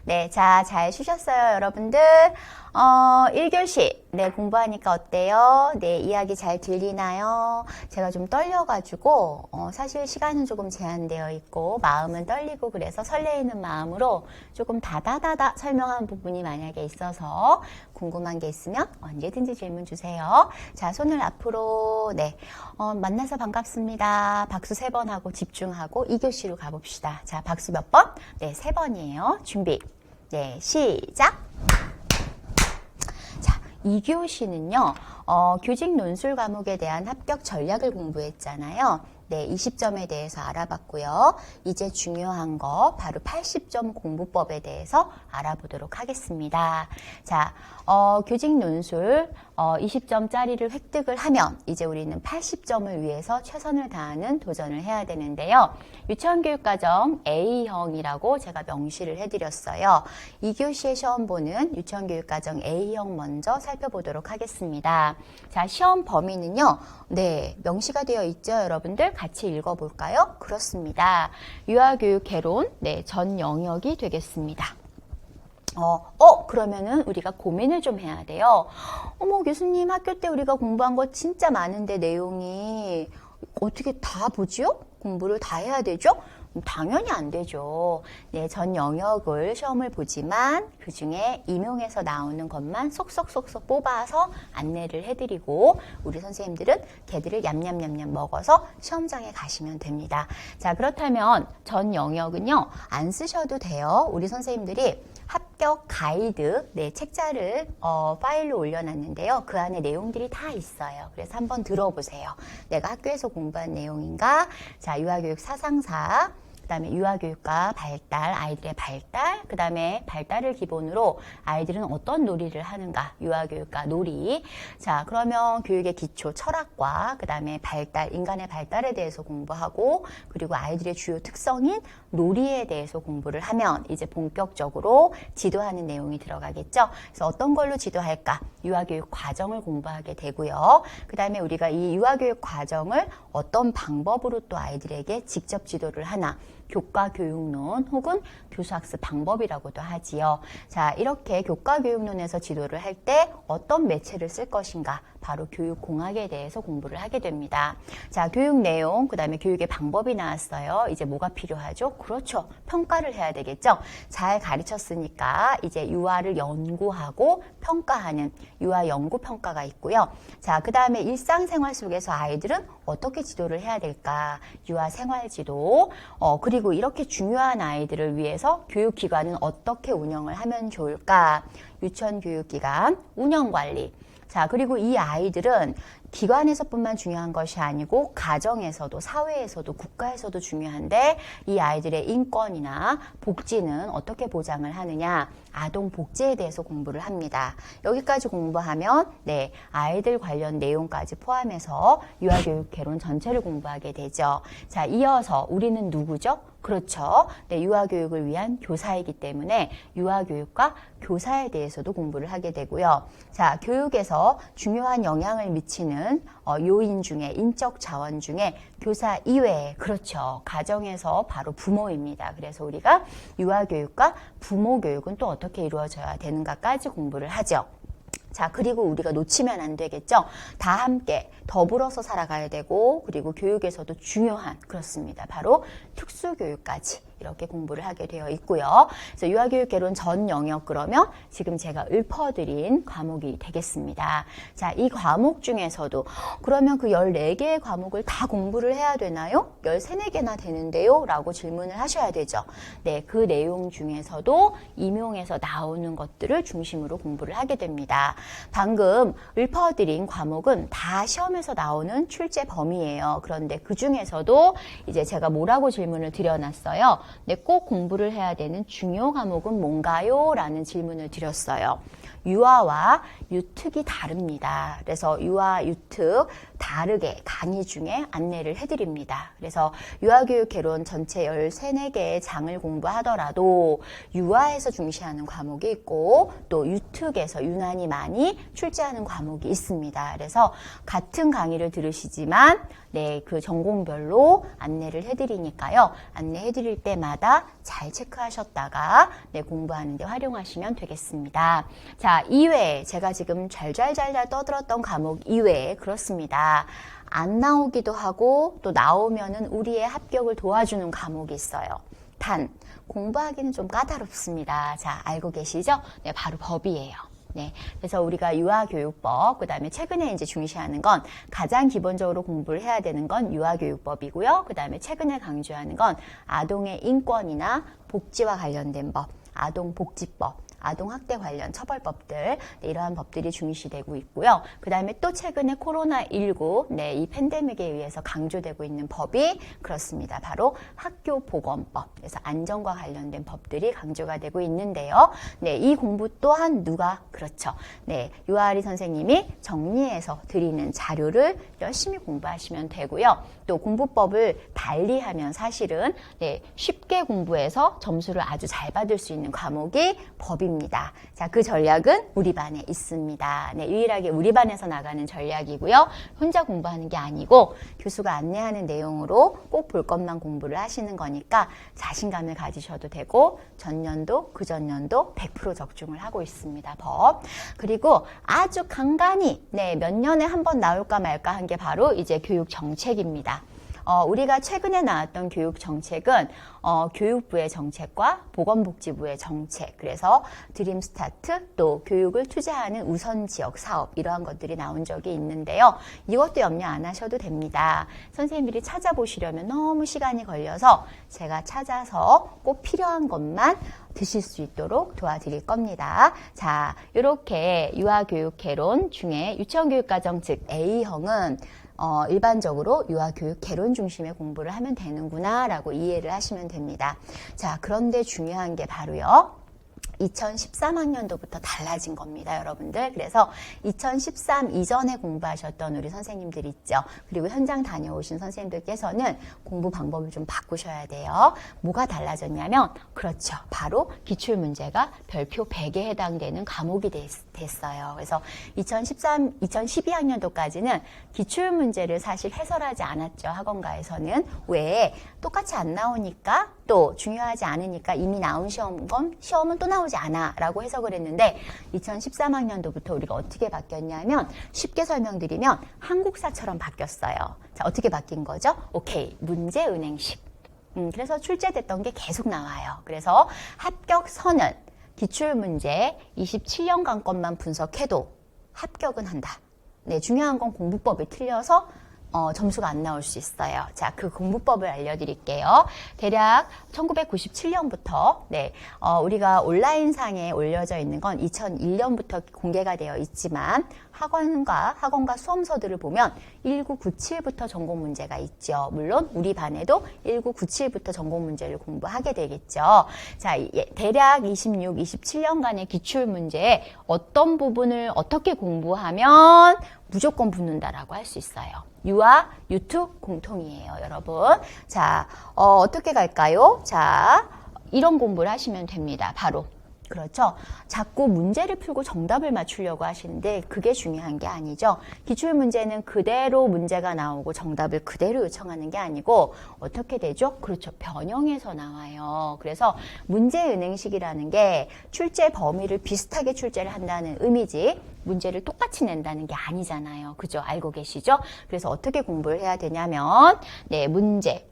네, 자, 잘 쉬셨어요, 여러분들? 1교시, 네, 공부하니까 어때요? 네, 이야기 잘 들리나요? 제가 좀 떨려가지고, 사실 시간은 조금 제한되어 있고, 마음은 떨리고, 그래서 설레이는 마음으로 조금 다다다다 설명한 부분이 만약에 있어서 궁금한 게 있으면 언제든지 질문 주세요. 자, 손을 앞으로, 네, 만나서 반갑습니다. 박수 3번 하고 집중하고 2교시로 가봅시다. 자, 박수 몇 번? 네, 3번이에요. 준비. 네, 시작! 자, 2교시는요, 교직 논술 과목에 대한 합격 전략을 공부했잖아요. 네, 20점에 대해서 알아봤고요. 이제 중요한 거 바로 80점 공부법에 대해서 알아보도록 하겠습니다. 자, 교직 논술 20점짜리를 획득을 하면 이제 우리는 80점을 위해서 최선을 다하는 도전을 해야 되는데요. 유치원교육과정 A형이라고 제가 명시를 해드렸어요. 2교시의 시험 보는 유치원교육과정 A형 먼저 살펴보도록 하겠습니다. 자, 시험 범위는요. 네, 명시가 되어 있죠, 여러분들? 같이 읽어볼까요? 그렇습니다. 유아교육 개론, 네, 전 영역이 되겠습니다. 그러면은 우리가 고민을 좀 해야 돼요. 어머, 교수님, 학교 때 우리가 공부한 거 진짜 많은데 내용이 어떻게 다 보지요? 공부를 다 해야 되죠? 당연히 안 되죠. 네, 전 영역을 시험을 보지만 그 중에 임용에서 나오는 것만 속속속속 뽑아서 안내를 해드리고 우리 선생님들은 걔들을 얌얌얌얌 먹어서 시험장에 가시면 됩니다. 자, 그렇다면 전 영역은요, 안 쓰셔도 돼요. 우리 선생님들이 합격 가이드, 네, 책자를 파일로 올려놨는데요. 그 안에 내용들이 다 있어요. 그래서 한번 들어보세요. 내가 학교에서 공부한 내용인가? 자, 유아교육 사상사, 그 다음에 유아교육과 발달, 아이들의 발달, 그 다음에 발달을 기본으로 아이들은 어떤 놀이를 하는가, 유아교육과 놀이. 자, 그러면 교육의 기초, 철학과, 그 다음에 발달, 인간의 발달에 대해서 공부하고, 그리고 아이들의 주요 특성인 놀이에 대해서 공부를 하면 이제 본격적으로 지도하는 내용이 들어가겠죠. 그래서 어떤 걸로 지도할까? 유아교육 과정을 공부하게 되고요. 그 다음에 우리가 이 유아교육 과정을 어떤 방법으로 또 아이들에게 직접 지도를 하나? 교과교육론 혹은 교수학습 방법이라고도 하지요. 자, 이렇게 교과교육론에서 지도를 할 때 어떤 매체를 쓸 것인가? 바로 교육공학에 대해서 공부를 하게 됩니다. 자, 교육 내용, 그 다음에 교육의 방법이 나왔어요. 이제 뭐가 필요하죠? 그렇죠. 평가를 해야 되겠죠? 잘 가르쳤으니까 이제 유아를 연구하고 평가하는 유아 연구 평가가 있고요. 자, 그 다음에 일상생활 속에서 아이들은 어떻게 지도를 해야 될까? 유아 생활지도, 그리고 이렇게 중요한 아이들을 위해서 교육기관은 어떻게 운영을 하면 좋을까? 유치원교육기관 운영관리. 자, 그리고 이 아이들은 기관에서뿐만 중요한 것이 아니고 가정에서도 사회에서도 국가에서도 중요한데 이 아이들의 인권이나 복지는 어떻게 보장을 하느냐, 아동 복지에 대해서 공부를 합니다. 여기까지 공부하면 네, 아이들 관련 내용까지 포함해서 유아교육 개론 전체를 공부하게 되죠. 자, 이어서 우리는 누구죠? 그렇죠. 네, 유아교육을 위한 교사이기 때문에 유아교육과 교사에 대해서도 공부를 하게 되고요. 자, 교육에서 중요한 영향을 미치는 요인 중에, 인적 자원 중에 교사 이외에, 그렇죠. 가정에서 바로 부모입니다. 그래서 우리가 유아교육과 부모교육은 또 어떻게 이루어져야 되는가까지 공부를 하죠. 자, 그리고 우리가 놓치면 안 되겠죠. 다 함께 더불어서 살아가야 되고, 그리고 교육에서도 중요한, 그렇습니다. 바로 특수교육까지 이렇게 공부를 하게 되어 있고요. 그래서 유아교육 개론 전 영역, 그러면 지금 제가 읊어드린 과목이 되겠습니다. 자, 이 과목 중에서도 그러면 그 14개의 과목을 다 공부를 해야 되나요? 13, 14개나 되는데요? 라고 질문을 하셔야 되죠. 네, 그 내용 중에서도 임용에서 나오는 것들을 중심으로 공부를 하게 됩니다. 방금 읊어드린 과목은 다 시험에서 나오는 출제 범위예요. 그런데 그 중에서도 이제 제가 뭐라고 질문을 드려놨어요? 네, 꼭 공부를 해야 되는 중요 과목은 뭔가요? 라는 질문을 드렸어요. 유아와 유특이 다릅니다. 그래서 유아, 유특 다르게 강의 중에 안내를 해드립니다. 그래서 유아교육 개론 전체 13, 14개의 장을 공부하더라도 유아에서 중시하는 과목이 있고 또 유특에서 유난히 많이 출제하는 과목이 있습니다. 그래서 같은 강의를 들으시지만 네, 그 전공별로 안내를 해드리니까요. 안내해드릴 때마다 잘 체크하셨다가 네, 공부하는 데 활용하시면 되겠습니다. 자, 이외에 제가 지금 잘잘잘잘 떠들었던 과목 이외에 그렇습니다. 안 나오기도 하고 또 나오면은 우리의 합격을 도와주는 과목이 있어요. 단, 공부하기는 좀 까다롭습니다. 자, 알고 계시죠? 네, 바로 법이에요. 네, 그래서 우리가 유아교육법, 그 다음에 최근에 이제 중시하는 건 가장 기본적으로 공부를 해야 되는 건 유아교육법이고요. 그 다음에 최근에 강조하는 건 아동의 인권이나 복지와 관련된 법, 아동복지법, 아동학대 관련 처벌법들, 네, 이러한 법들이 중시되고 있고요. 그 다음에 또 최근에 코로나19, 네, 이 팬데믹에 의해서 강조되고 있는 법이 그렇습니다. 바로 학교보건법, 그래서 안전과 관련된 법들이 강조가 되고 있는데요. 네, 이 공부 또한 누가, 그렇죠. 네, 유아리 선생님이 정리해서 드리는 자료를 열심히 공부하시면 되고요. 또 공부법을 달리하면 사실은 네, 쉽게 공부해서 점수를 아주 잘 받을 수 있는 과목이 법입니다. 자, 그 전략은 우리 반에 있습니다. 네, 유일하게 우리 반에서 나가는 전략이고요. 혼자 공부하는 게 아니고 교수가 안내하는 내용으로 꼭 볼 것만 공부를 하시는 거니까 자신감을 가지셔도 되고 전년도, 그전년도 100% 적중을 하고 있습니다. 법. 그리고 아주 간간히 네, 몇 년에 한 번 나올까 말까 한 게 바로 이제 교육 정책입니다. 우리가 최근에 나왔던 교육 정책은 교육부의 정책과 보건복지부의 정책, 그래서 드림 스타트, 또 교육을 투자하는 우선 지역 사업, 이러한 것들이 나온 적이 있는데요. 이것도 염려 안 하셔도 됩니다. 선생님들이 찾아보시려면 너무 시간이 걸려서 제가 찾아서 꼭 필요한 것만 드실 수 있도록 도와드릴 겁니다. 자, 이렇게 유아교육 개론 중에 유치원교육과정 즉 A형은 일반적으로 유아교육 개론 중심의 공부를 하면 되는구나 라고 이해를 하시면 됩니다. 자, 그런데 중요한 게 바로요. 2013학년도부터 달라진 겁니다, 여러분들. 그래서 2013 이전에 공부하셨던 우리 선생님들 있죠. 그리고 현장 다녀오신 선생님들께서는 공부 방법을 좀 바꾸셔야 돼요. 뭐가 달라졌냐면, 그렇죠. 바로 기출문제가 별표 100에 해당되는 과목이 됐어요. 그래서 2012학년도까지는 기출문제를 사실 해설하지 않았죠, 학원가에서는. 왜? 똑같이 안 나오니까, 또 중요하지 않으니까 이미 나온 시험은 또 나오지 않아 라고 해석을 했는데 2013학년도부터 우리가 어떻게 바뀌었냐면 쉽게 설명드리면 한국사처럼 바뀌었어요. 자, 어떻게 바뀐 거죠? 오케이, 문제 은행식. 그래서 출제됐던 게 계속 나와요. 그래서 합격선은 기출문제 27년간 것만 분석해도 합격은 한다. 네, 중요한 건 공부법이 틀려서 점수가 안 나올 수 있어요. 자, 그 공부법을 알려드릴게요. 대략 1997년부터 네, 우리가 온라인상에 올려져 있는 건 2001년부터 공개가 되어 있지만 학원과 수험서들을 보면 1997부터 전공 문제가 있죠. 물론 우리 반에도 1997부터 전공 문제를 공부하게 되겠죠. 자, 대략 26, 27년간의 기출 문제에 어떤 부분을 어떻게 공부하면 무조건 붙는다라고 할 수 있어요. 유아, 유투 공통이에요, 여러분. 자, 어떻게 갈까요? 자, 이런 공부를 하시면 됩니다. 바로. 그렇죠. 자꾸 문제를 풀고 정답을 맞추려고 하시는데 그게 중요한 게 아니죠. 기출문제는 그대로 문제가 나오고 정답을 그대로 요청하는 게 아니고 어떻게 되죠? 그렇죠. 변형해서 나와요. 그래서 문제은행식이라는 게 출제 범위를 비슷하게 출제를 한다는 의미지 문제를 똑같이 낸다는 게 아니잖아요. 그죠? 알고 계시죠? 그래서 어떻게 공부를 해야 되냐면 네, 문제,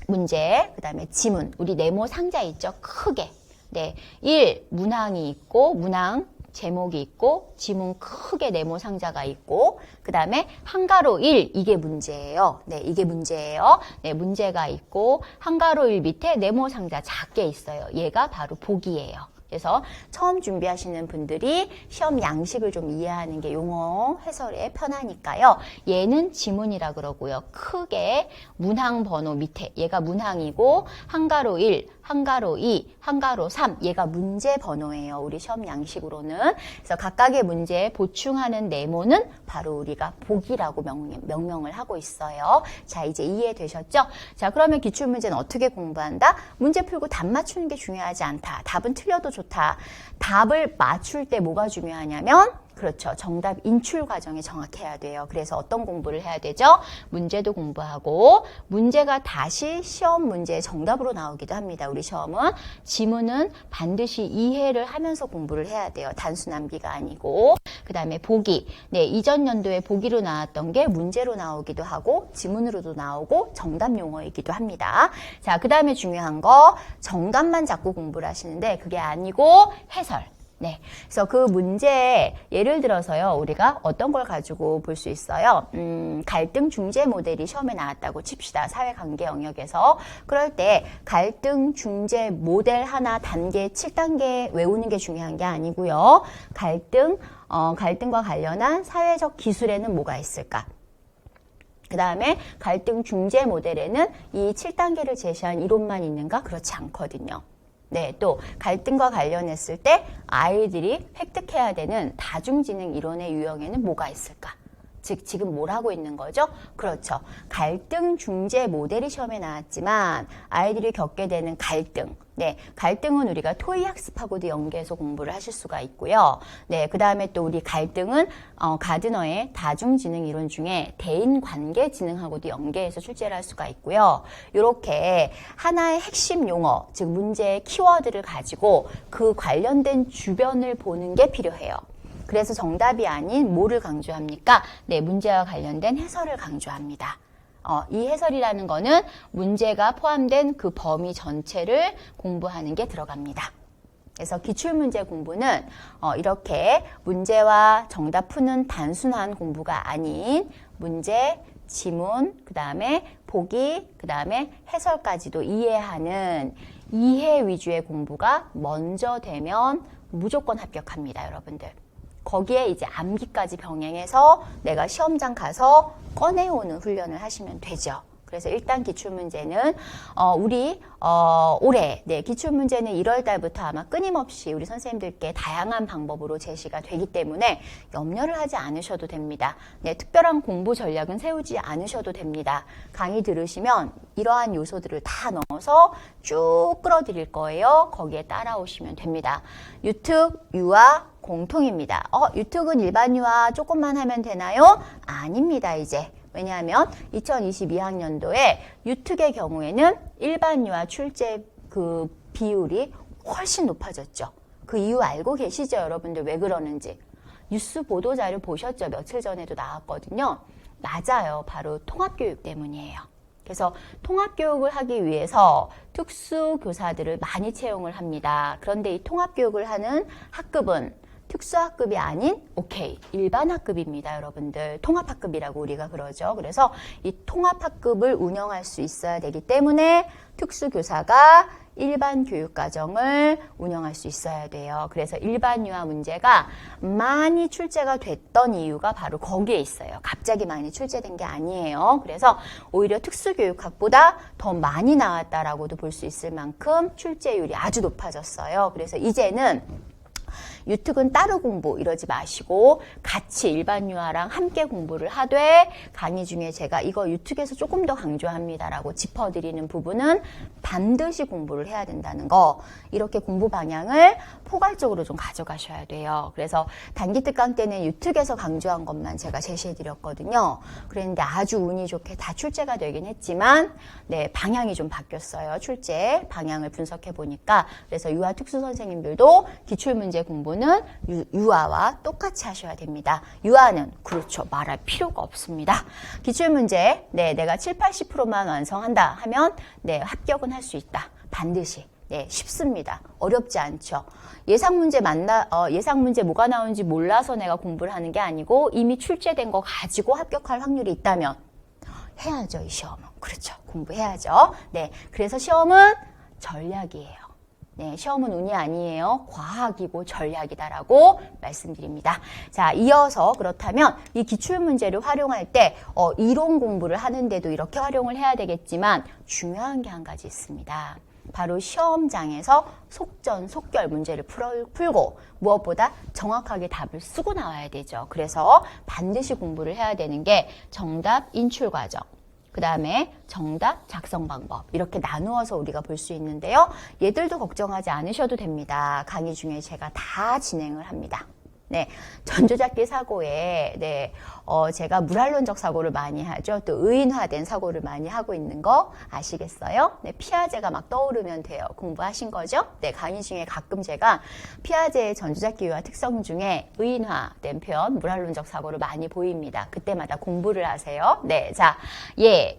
그 다음에 지문, 우리 네모 상자 있죠? 크게. 네, 1. 문항이 있고 문항 제목이 있고 지문 크게 네모 상자가 있고 그 다음에 한가로 1 이게 문제예요. 네, 이게 문제예요. 네, 문제가 있고 한가로 1 밑에 네모 상자 작게 있어요. 얘가 바로 보기예요. 그래서 처음 준비하시는 분들이 시험 양식을 좀 이해하는 게 용어 해설에 편하니까요. 얘는 지문이라 그러고요. 크게 문항 번호 밑에 얘가 문항이고 한가로 1 한가로 2, 한가로 3 얘가 문제 번호예요. 우리 시험 양식으로는. 그래서 각각의 문제에 보충하는 네모는 바로 우리가 보기라고 명명을 하고 있어요. 자, 이제 이해되셨죠? 자, 그러면 기출문제는 어떻게 공부한다? 문제 풀고 답 맞추는 게 중요하지 않다. 답은 틀려도 좋다. 답을 맞출 때 뭐가 중요하냐면 그렇죠. 정답 인출 과정에 정확해야 돼요. 그래서 어떤 공부를 해야 되죠? 문제도 공부하고 문제가 다시 시험 문제의 정답으로 나오기도 합니다. 우리 시험은 지문은 반드시 이해를 하면서 공부를 해야 돼요. 단순 암기가 아니고. 그 다음에 보기. 네, 이전 연도에 보기로 나왔던 게 문제로 나오기도 하고 지문으로도 나오고 정답 용어이기도 합니다. 자, 그 다음에 중요한 거 정답만 자꾸 공부를 하시는데 그게 아니고 해설. 네, 그래서 그 문제 예를 들어서요 우리가 어떤 걸 가지고 볼 수 있어요. 갈등 중재 모델이 시험에 나왔다고 칩시다. 사회관계 영역에서. 그럴 때 갈등 중재 모델 하나 단계 7단계 외우는 게 중요한 게 아니고요. 갈등과 관련한 사회적 기술에는 뭐가 있을까? 그 다음에 갈등 중재 모델에는 이 7단계를 제시한 이론만 있는가? 그렇지 않거든요. 네, 또 갈등과 관련했을 때 아이들이 획득해야 되는 다중지능 이론의 유형에는 뭐가 있을까? 즉 지금 뭘 하고 있는 거죠? 그렇죠. 갈등 중재 모델이 시험에 나왔지만 아이들이 겪게 되는 갈등. 네, 갈등은 우리가 토의 학습하고도 연계해서 공부를 하실 수가 있고요. 네, 그 다음에 또 우리 갈등은 가드너의 다중지능 이론 중에 대인관계지능하고도 연계해서 출제를 할 수가 있고요. 이렇게 하나의 핵심 용어, 즉 문제의 키워드를 가지고 그 관련된 주변을 보는 게 필요해요. 그래서 정답이 아닌 뭐를 강조합니까? 네, 문제와 관련된 해설을 강조합니다. 이 해설이라는 거는 문제가 포함된 그 범위 전체를 공부하는 게 들어갑니다. 그래서 기출문제 공부는 이렇게 문제와 정답 푸는 단순한 공부가 아닌 문제, 지문, 그 다음에 보기, 그 다음에 해설까지도 이해하는 이해 위주의 공부가 먼저 되면 무조건 합격합니다, 여러분들. 거기에 이제 암기까지 병행해서 내가 시험장 가서 꺼내오는 훈련을 하시면 되죠. 그래서 일단 기출문제는 올해 기출문제는 1월 달부터 아마 끊임없이 우리 선생님들께 다양한 방법으로 제시가 되기 때문에 염려를 하지 않으셔도 됩니다. 네, 특별한 공부 전략은 세우지 않으셔도 됩니다. 강의 들으시면 이러한 요소들을 다 넣어서 쭉 끌어드릴 거예요. 거기에 따라오시면 됩니다. 유특, 유아 공통입니다. 유특은 일반 유아 조금만 하면 되나요? 아닙니다, 이제. 왜냐하면 2022학년도에 유특의 경우에는 일반 유아 출제 그 비율이 훨씬 높아졌죠. 그 이유 알고 계시죠, 여러분들? 왜 그러는지. 뉴스 보도자료 보셨죠? 며칠 전에도 나왔거든요. 맞아요. 바로 통합교육 때문이에요. 그래서 통합교육을 하기 위해서 특수교사들을 많이 채용을 합니다. 그런데 이 통합교육을 하는 학급은 특수학급이 아닌 일반 학급입니다, 여러분들. 통합학급이라고 우리가 그러죠. 그래서 이 통합학급을 운영할 수 있어야 되기 때문에 특수교사가 일반 교육과정을 운영할 수 있어야 돼요. 그래서 일반 유아 문제가 많이 출제가 됐던 이유가 바로 거기에 있어요. 갑자기 많이 출제된 게 아니에요. 그래서 오히려 특수교육학보다 더 많이 나왔다라고도 볼 수 있을 만큼 출제율이 아주 높아졌어요. 그래서 이제는 유특은 따로 공부 이러지 마시고 같이 일반 유아랑 함께 공부를 하되 강의 중에 제가 이거 유특에서 조금 더 강조합니다라고 짚어드리는 부분은 반드시 공부를 해야 된다는 거. 이렇게 공부 방향을 포괄적으로 좀 가져가셔야 돼요. 그래서 단기 특강 때는 유특에서 강조한 것만 제가 제시해드렸거든요. 그랬는데 아주 운이 좋게 다 출제가 되긴 했지만 네, 방향이 좀 바뀌었어요. 출제 방향을 분석해 보니까. 그래서 유아 특수 선생님들도 기출문제 공부는 유아와 똑같이 하셔야 됩니다. 유아는 그렇죠. 말할 필요가 없습니다. 기출문제 내가 7, 80%만 완성한다 하면 합격은 할 수 있다. 반드시. 쉽습니다. 어렵지 않죠. 예상 문제 뭐가 나오는지 몰라서 내가 공부를 하는 게 아니고 이미 출제된 거 가지고 합격할 확률이 있다면 해야죠, 이 시험은. 그렇죠. 공부해야죠. 그래서 시험은 전략이에요. 시험은 운이 아니에요. 과학이고 전략이다라고 말씀드립니다. 자, 이어서 그렇다면 이 기출문제를 활용할 때 이론 공부를 하는데도 이렇게 활용을 해야 되겠지만 중요한 게 한 가지 있습니다. 바로 시험장에서 속전속결 문제를 풀고 무엇보다 정확하게 답을 쓰고 나와야 되죠. 그래서 반드시 공부를 해야 되는 게 정답 인출 과정, 그 다음에 정답 작성 방법, 이렇게 나누어서 우리가 볼 수 있는데요. 얘들도 걱정하지 않으셔도 됩니다. 강의 중에 제가 다 진행을 합니다. 네, 전조잡기 사고에 제가 물활론적 사고를 많이 하죠. 또 의인화된 사고를 많이 하고 있는 거 아시겠어요? 네, 피아제가 막 떠오르면 돼요. 공부하신 거죠? 네, 강의 중에 가끔 제가 피아제의 전조잡기 유화 특성 중에 의인화된 표현, 물활론적 사고를 많이 보입니다. 그때마다 공부를 하세요. 네, 자,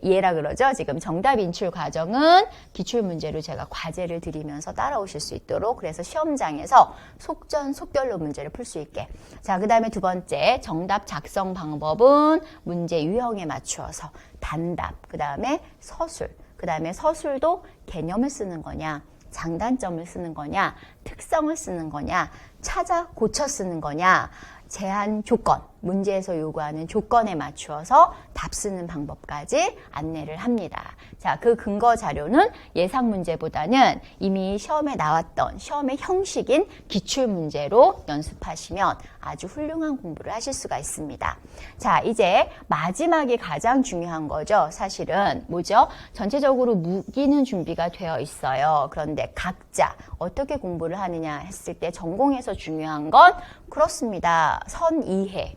얘라 그러죠. 지금 정답 인출 과정은 기출문제로 제가 과제를 드리면서 따라오실 수 있도록, 그래서 시험장에서 속전속결로 문제를 풀 수 있게. 자, 그 다음에 두 번째, 정답 작성 방법은 문제 유형에 맞추어서 단답, 그 다음에 서술, 그 다음에 서술도 개념을 쓰는 거냐, 장단점을 쓰는 거냐, 특성을 쓰는 거냐, 찾아 고쳐 쓰는 거냐, 제한 조건, 문제에서 요구하는 조건에 맞추어서 답 쓰는 방법까지 안내를 합니다. 자, 그 근거 자료는 예상 문제보다는 이미 시험에 나왔던 시험의 형식인 기출 문제로 연습하시면 아주 훌륭한 공부를 하실 수가 있습니다. 자, 이제 마지막이 가장 중요한 거죠. 사실은 뭐죠? 전체적으로 무기는 준비가 되어 있어요. 그런데 각자 어떻게 공부를 하느냐 했을 때 전공에서 중요한 건 그렇습니다. 선 이해.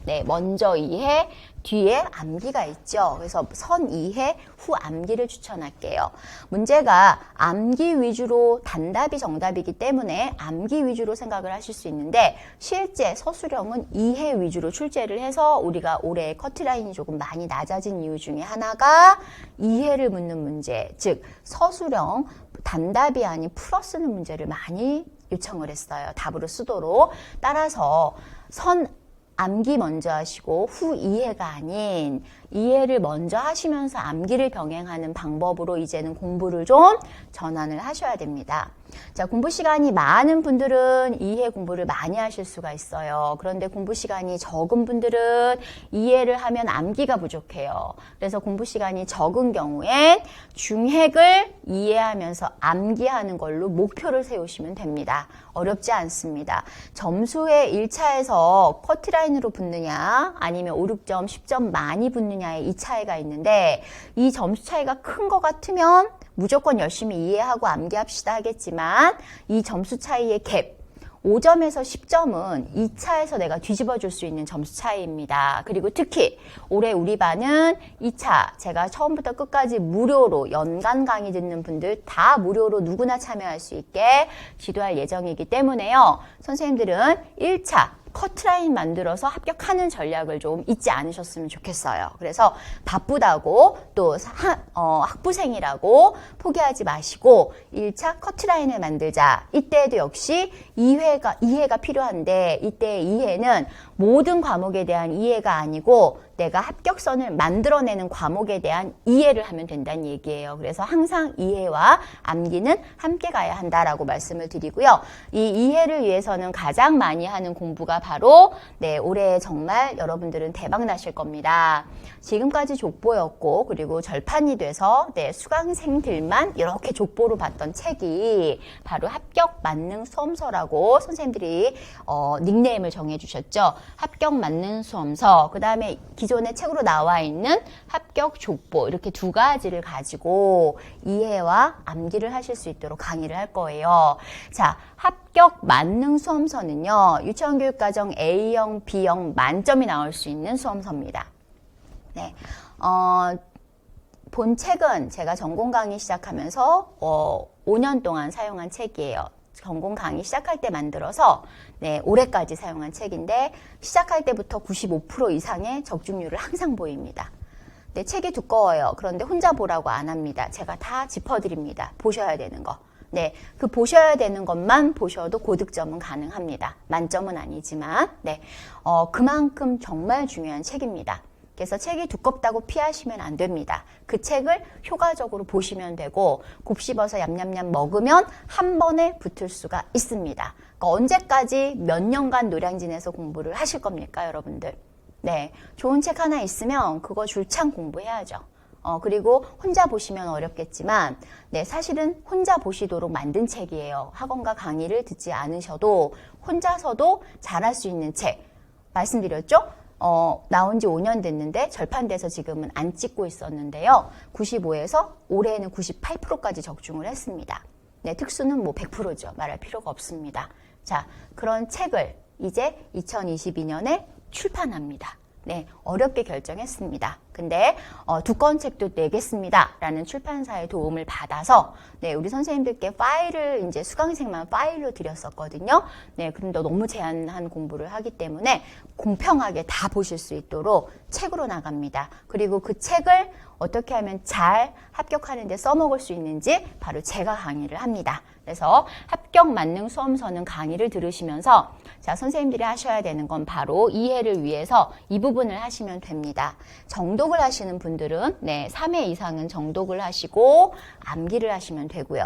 네, 먼저 이해, 뒤에 암기가 있죠. 그래서 선 이해, 후 암기를 추천할게요. 문제가 암기 위주로 단답이 정답이기 때문에 암기 위주로 생각을 하실 수 있는데, 실제 서술형은 이해 위주로 출제를 해서 우리가 올해 커트라인이 조금 많이 낮아진 이유 중에 하나가 이해를 묻는 문제, 즉 서술형 단답이 아닌 풀어 쓰는 문제를 많이 요청을 했어요. 답으로 쓰도록. 따라서 선 암기 먼저 하시고 후 이해가 아닌 이해를 먼저 하시면서 암기를 병행하는 방법으로 이제는 공부를 좀 전환을 하셔야 됩니다. 자, 공부 시간이 많은 분들은 이해 공부를 많이 하실 수가 있어요. 그런데 공부 시간이 적은 분들은 이해를 하면 암기가 부족해요. 그래서 공부 시간이 적은 경우엔 중핵을 이해하면서 암기하는 걸로 목표를 세우시면 됩니다. 어렵지 않습니다. 점수에 1차에서 커트라인으로 붙느냐 아니면 5, 6점, 10점 많이 붙느냐의 이 차이가 있는데, 이 점수 차이가 큰 것 같으면 무조건 열심히 이해하고 암기합시다 하겠지만, 이 점수 차이의 갭, 5점에서 10점은 2차에서 내가 뒤집어 줄 수 있는 점수 차이입니다. 그리고 특히 올해 우리 반은 2차 제가 처음부터 끝까지 무료로 연간 강의 듣는 분들 다 무료로 누구나 참여할 수 있게 지도할 예정이기 때문에요. 선생님들은 1차 커트라인 만들어서 합격하는 전략을 좀 잊지 않으셨으면 좋겠어요. 그래서 바쁘다고 또 학부생이라고 포기하지 마시고 1차 커트라인을 만들자. 이때에도 역시 이해가 필요한데, 이때의 이해는 모든 과목에 대한 이해가 아니고 내가 합격선을 만들어내는 과목에 대한 이해를 하면 된다는 얘기예요. 그래서 항상 이해와 암기는 함께 가야 한다라고 말씀을 드리고요. 이 이해를 위해서는 가장 많이 하는 공부가 바로 올해 정말 여러분들은 대박 나실 겁니다. 지금까지 족보였고, 그리고 절판이 돼서 수강생들만 이렇게 족보로 봤던 책이 바로 합격 만능 수험서라고 선생님들이 닉네임을 정해주셨죠. 합격 만능 수험서, 그 다음에 기존의 책으로 나와 있는 합격 족보, 이렇게 두 가지를 가지고 이해와 암기를 하실 수 있도록 강의를 할 거예요. 자, 합격 만능 수험서는요, 유치원 교육과정 A형, B형 만점이 나올 수 있는 수험서입니다. 네, 본 책은 제가 전공 강의 시작하면서 5년 동안 사용한 책이에요. 전공 강의 시작할 때 만들어서 올해까지 사용한 책인데, 시작할 때부터 95% 이상의 적중률을 항상 보입니다. 책이 두꺼워요. 그런데 혼자 보라고 안 합니다. 제가 다 짚어드립니다. 보셔야 되는 거. 그 보셔야 되는 것만 보셔도 고득점은 가능합니다. 만점은 아니지만, 그만큼 정말 중요한 책입니다. 그래서 책이 두껍다고 피하시면 안 됩니다. 그 책을 효과적으로 보시면 되고, 곱씹어서 냠냠냠 먹으면 한 번에 붙을 수가 있습니다. 그러니까 언제까지 몇 년간 노량진에서 공부를 하실 겁니까, 여러분들? 좋은 책 하나 있으면 그거 줄창 공부해야죠. 그리고 혼자 보시면 어렵겠지만, 네, 사실은 혼자 보시도록 만든 책이에요. 학원과 강의를 듣지 않으셔도 혼자서도 잘할 수 있는 책. 말씀드렸죠? 나온 지 5년 됐는데 절판돼서 지금은 안 찍고 있었는데요. 95에서 올해에는 98%까지 적중을 했습니다. 네, 특수는 뭐 100%죠. 말할 필요가 없습니다. 자, 그런 책을 이제 2022년에 출판합니다. 네, 어렵게 결정했습니다. 근데 두꺼운 책도 내겠습니다 라는 출판사의 도움을 받아서 네, 우리 선생님들께 파일을 이제 수강생만 파일로 드렸었거든요. 네, 그런데 너무 제한한 공부를 하기 때문에 공평하게 다 보실 수 있도록 책으로 나갑니다. 그리고 그 책을 어떻게 하면 잘 합격하는 데 써먹을 수 있는지 바로 제가 강의를 합니다. 그래서 합격 만능 수험서는 강의를 들으시면서 자, 선생님들이 하셔야 되는 건 바로 이해를 위해서 이 부분을 하시면 됩니다. 정독을 하시는 분들은 네, 3회 이상은 정독을 하시고 암기를 하시면 되고요.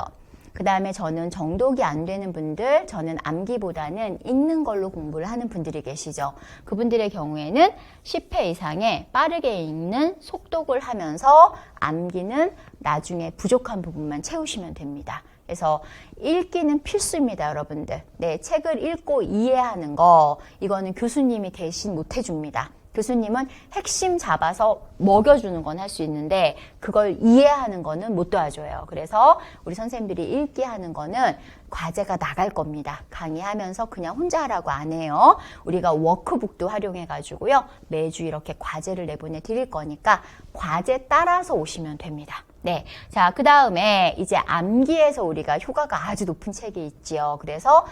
그 다음에 저는 정독이 안 되는 분들, 저는 암기보다는 읽는 걸로 공부를 하는 분들이 계시죠. 그분들의 경우에는 10회 이상의 빠르게 읽는 속독을 하면서 암기는 나중에 부족한 부분만 채우시면 됩니다. 그래서 읽기는 필수입니다, 여러분들. 네, 책을 읽고 이해하는 거, 이거는 교수님이 대신 못 해줍니다. 교수님은 핵심 잡아서 먹여주는 건 할 수 있는데 그걸 이해하는 거는 못 도와줘요. 그래서 우리 선생님들이 읽기 하는 거는 과제가 나갈 겁니다. 강의하면서 그냥 혼자 하라고 안 해요. 우리가 워크북도 활용해 가지고요. 매주 이렇게 과제를 내보내 드릴 거니까 과제 따라서 오시면 됩니다. 네. 자, 그 다음에 이제 암기에서 우리가 효과가 아주 높은 책이 있지요. 그래서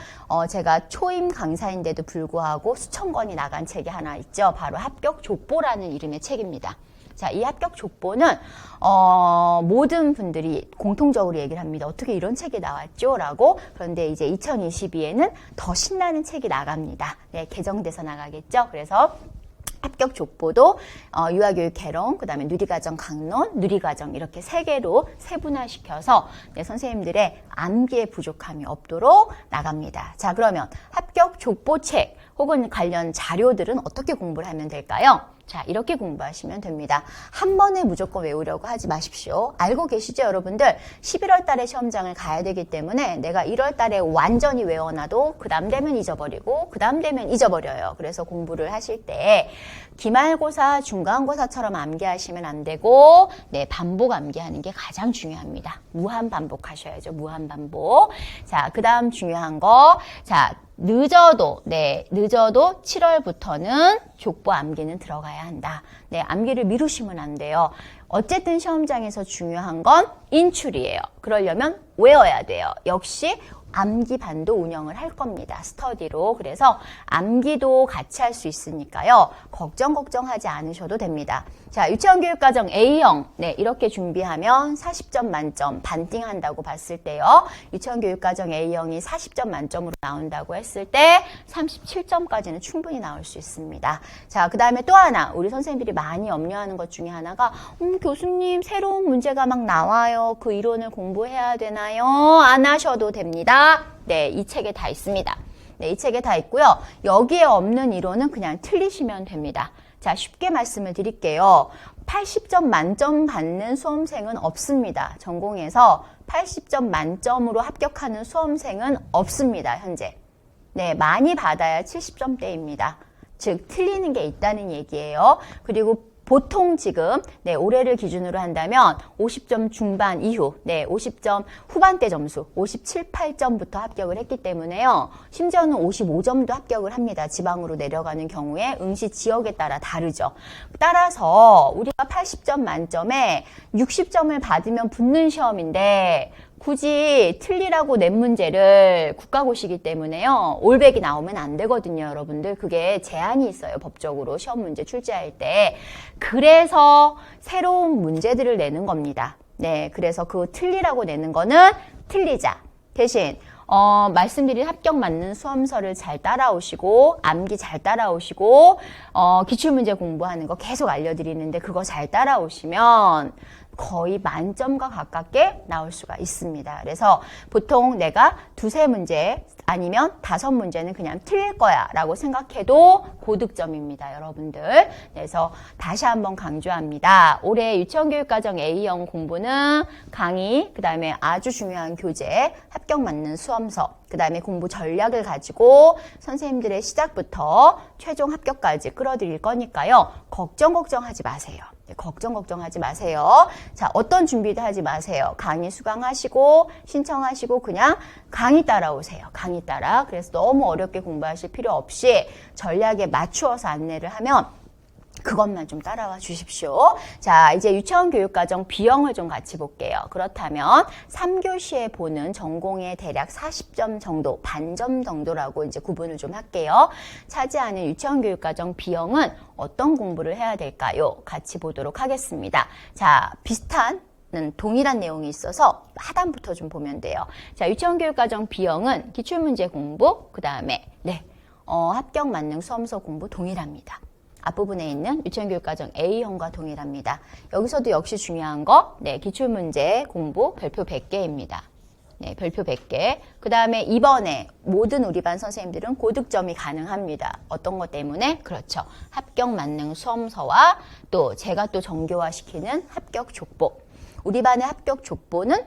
제가 초임 강사인데도 불구하고 수천 권이 나간 책이 하나 있죠. 바로 합격 족보라는 이름의 책입니다. 자, 이 합격 족보는 모든 분들이 공통적으로 얘기를 합니다. 어떻게 이런 책이 나왔죠? 라고. 그런데 이제 2022에는 더 신나는 책이 나갑니다. 네, 개정돼서 나가겠죠. 그래서 합격 족보도 유아교육 개론, 그 다음에 누리과정 강론, 누리과정 이렇게 3개로 세분화시켜서 네, 선생님들의 암기에 부족함이 없도록 나갑니다. 자, 그러면 합격 족보책 혹은 관련 자료들은 어떻게 공부를 하면 될까요? 자, 이렇게 공부하시면 됩니다. 한 번에 무조건 외우려고 하지 마십시오. 알고 계시죠, 여러분들? 11월 달에 시험장을 가야 되기 때문에 내가 1월 달에 완전히 외워놔도 그 다음 되면 잊어버리고 그 다음 되면 잊어버려요. 그래서 공부를 하실 때 기말고사, 중간고사처럼 암기하시면 안 되고 네, 반복 암기하는 게 가장 중요합니다. 무한 반복하셔야죠. 무한 반복. 자, 그 다음 중요한 거. 자, 늦어도 7월부터는 족보 암기는 들어가야 한다. 네, 암기를 미루시면 안 돼요. 어쨌든 시험장에서 중요한 건 인출이에요. 그러려면 외워야 돼요. 역시 암기반도 운영을 할 겁니다. 스터디로. 그래서 암기도 같이 할 수 있으니까요. 걱정하지 않으셔도 됩니다. 자, 유치원교육과정 A형. 네, 이렇게 준비하면 40점 만점 반띵한다고 봤을 때요. 유치원교육과정 A형이 40점 만점으로 나온다고 했을 때 37점까지는 충분히 나올 수 있습니다. 자, 그 다음에 또 하나. 우리 선생님들이 많이 염려하는 것 중에 하나가 교수님 새로운 문제가 막 나와요. 그 이론을 공부해야 되나요? 안 하셔도 됩니다. 네, 이 책에 다 있습니다. 네, 이 책에 다 있고요. 여기에 없는 이론은 그냥 틀리시면 됩니다. 자, 쉽게 말씀을 드릴게요. 80점 만점 받는 수험생은 없습니다. 전공에서 80점 만점으로 합격하는 수험생은 없습니다, 현재. 네, 많이 받아야 70점대입니다. 즉, 틀리는 게 있다는 얘기예요. 그리고 보통 지금 네, 올해를 기준으로 한다면 50점 중반 이후, 네, 50점 후반대 점수, 57, 8점부터 합격을 했기 때문에요. 심지어는 55점도 합격을 합니다. 지방으로 내려가는 경우에 응시 지역에 따라 다르죠. 따라서 우리가 80점 만점에 60점을 받으면 붙는 시험인데 굳이 틀리라고 낸 문제를 국가고시이기 때문에요. 올백이 나오면 안 되거든요, 여러분들. 그게 제한이 있어요, 법적으로. 시험 문제 출제할 때. 그래서 새로운 문제들을 내는 겁니다. 네, 그래서 그 틀리라고 내는 거는 틀리자. 대신 말씀드린 합격 맞는 수험서를 잘 따라오시고 암기 잘 따라오시고 기출문제 공부하는 거 계속 알려드리는데 그거 잘 따라오시면 거의 만점과 가깝게 나올 수가 있습니다. 그래서 보통 내가 두세 문제 아니면 5문제는 그냥 틀릴 거야 라고 생각해도 고득점입니다, 여러분들. 그래서 다시 한번 강조합니다. 올해 유치원교육과정 A형 공부는 강의, 그 다음에 아주 중요한 교재, 합격 맞는 수험서, 그 다음에 공부 전략을 가지고 선생님들의 시작부터 최종 합격까지 끌어들일 거니까요. 걱정하지 마세요. 걱정하지 마세요. 자, 어떤 준비도 하지 마세요. 강의 수강하시고 신청하시고 그냥 강의 따라오세요. 강의 따라. 그래서 너무 어렵게 공부하실 필요 없이 전략에 맞추어서 안내를 하면 그것만 좀 따라와 주십시오. 자, 이제 유치원 교육과정 B형을 좀 같이 볼게요. 그렇다면 3교시에 보는 전공의 대략 40점 정도, 반점 정도라고 이제 구분을 좀 할게요. 차지하는 유치원 교육과정 B형은 어떤 공부를 해야 될까요? 같이 보도록 하겠습니다. 자, 동일한 내용이 있어서 하단부터 좀 보면 돼요. 자, 유치원 교육과정 B형은 기출문제 공부, 그 다음에 합격 만능 수험서 공부 동일합니다. 앞부분에 있는 유치원교육과정 A형과 동일합니다. 여기서도 역시 중요한 거, 기출문제 공부 별표 100개입니다. 네, 별표 100개. 그 다음에 이번에 모든 우리 반 선생님들은 고득점이 가능합니다. 어떤 것 때문에? 그렇죠. 합격 만능 수험서와 또 제가 또 정교화시키는 합격 족보. 우리 반의 합격 족보는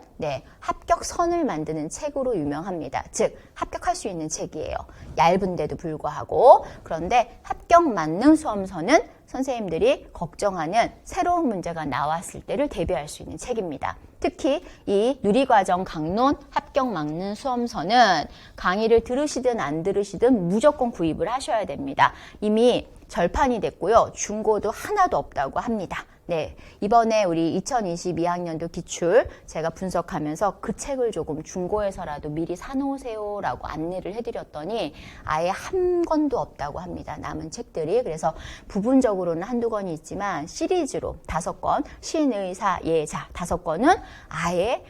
합격선을 만드는 책으로 유명합니다. 즉 합격할 수 있는 책이에요. 얇은데도 불구하고. 그런데 합격 만능 수험서는 선생님들이 걱정하는 새로운 문제가 나왔을 때를 대비할 수 있는 책입니다. 특히 이 누리과정 강론 합격 막는 수험서는 강의를 들으시든 안 들으시든 무조건 구입을 하셔야 됩니다. 이미 절판이 됐고요. 중고도 하나도 없다고 합니다. 네, 이번에 우리 2022학년도 기출 제가 분석하면서 그 책을 조금 중고에서라도 미리 사놓으세요 라고 안내를 해드렸더니 아예 한 권도 없다고 합니다. 남은 책들이. 그래서 부분적으로는 한두 권이 있지만 시리즈로 5권, 신의사, 예자 5권은 아예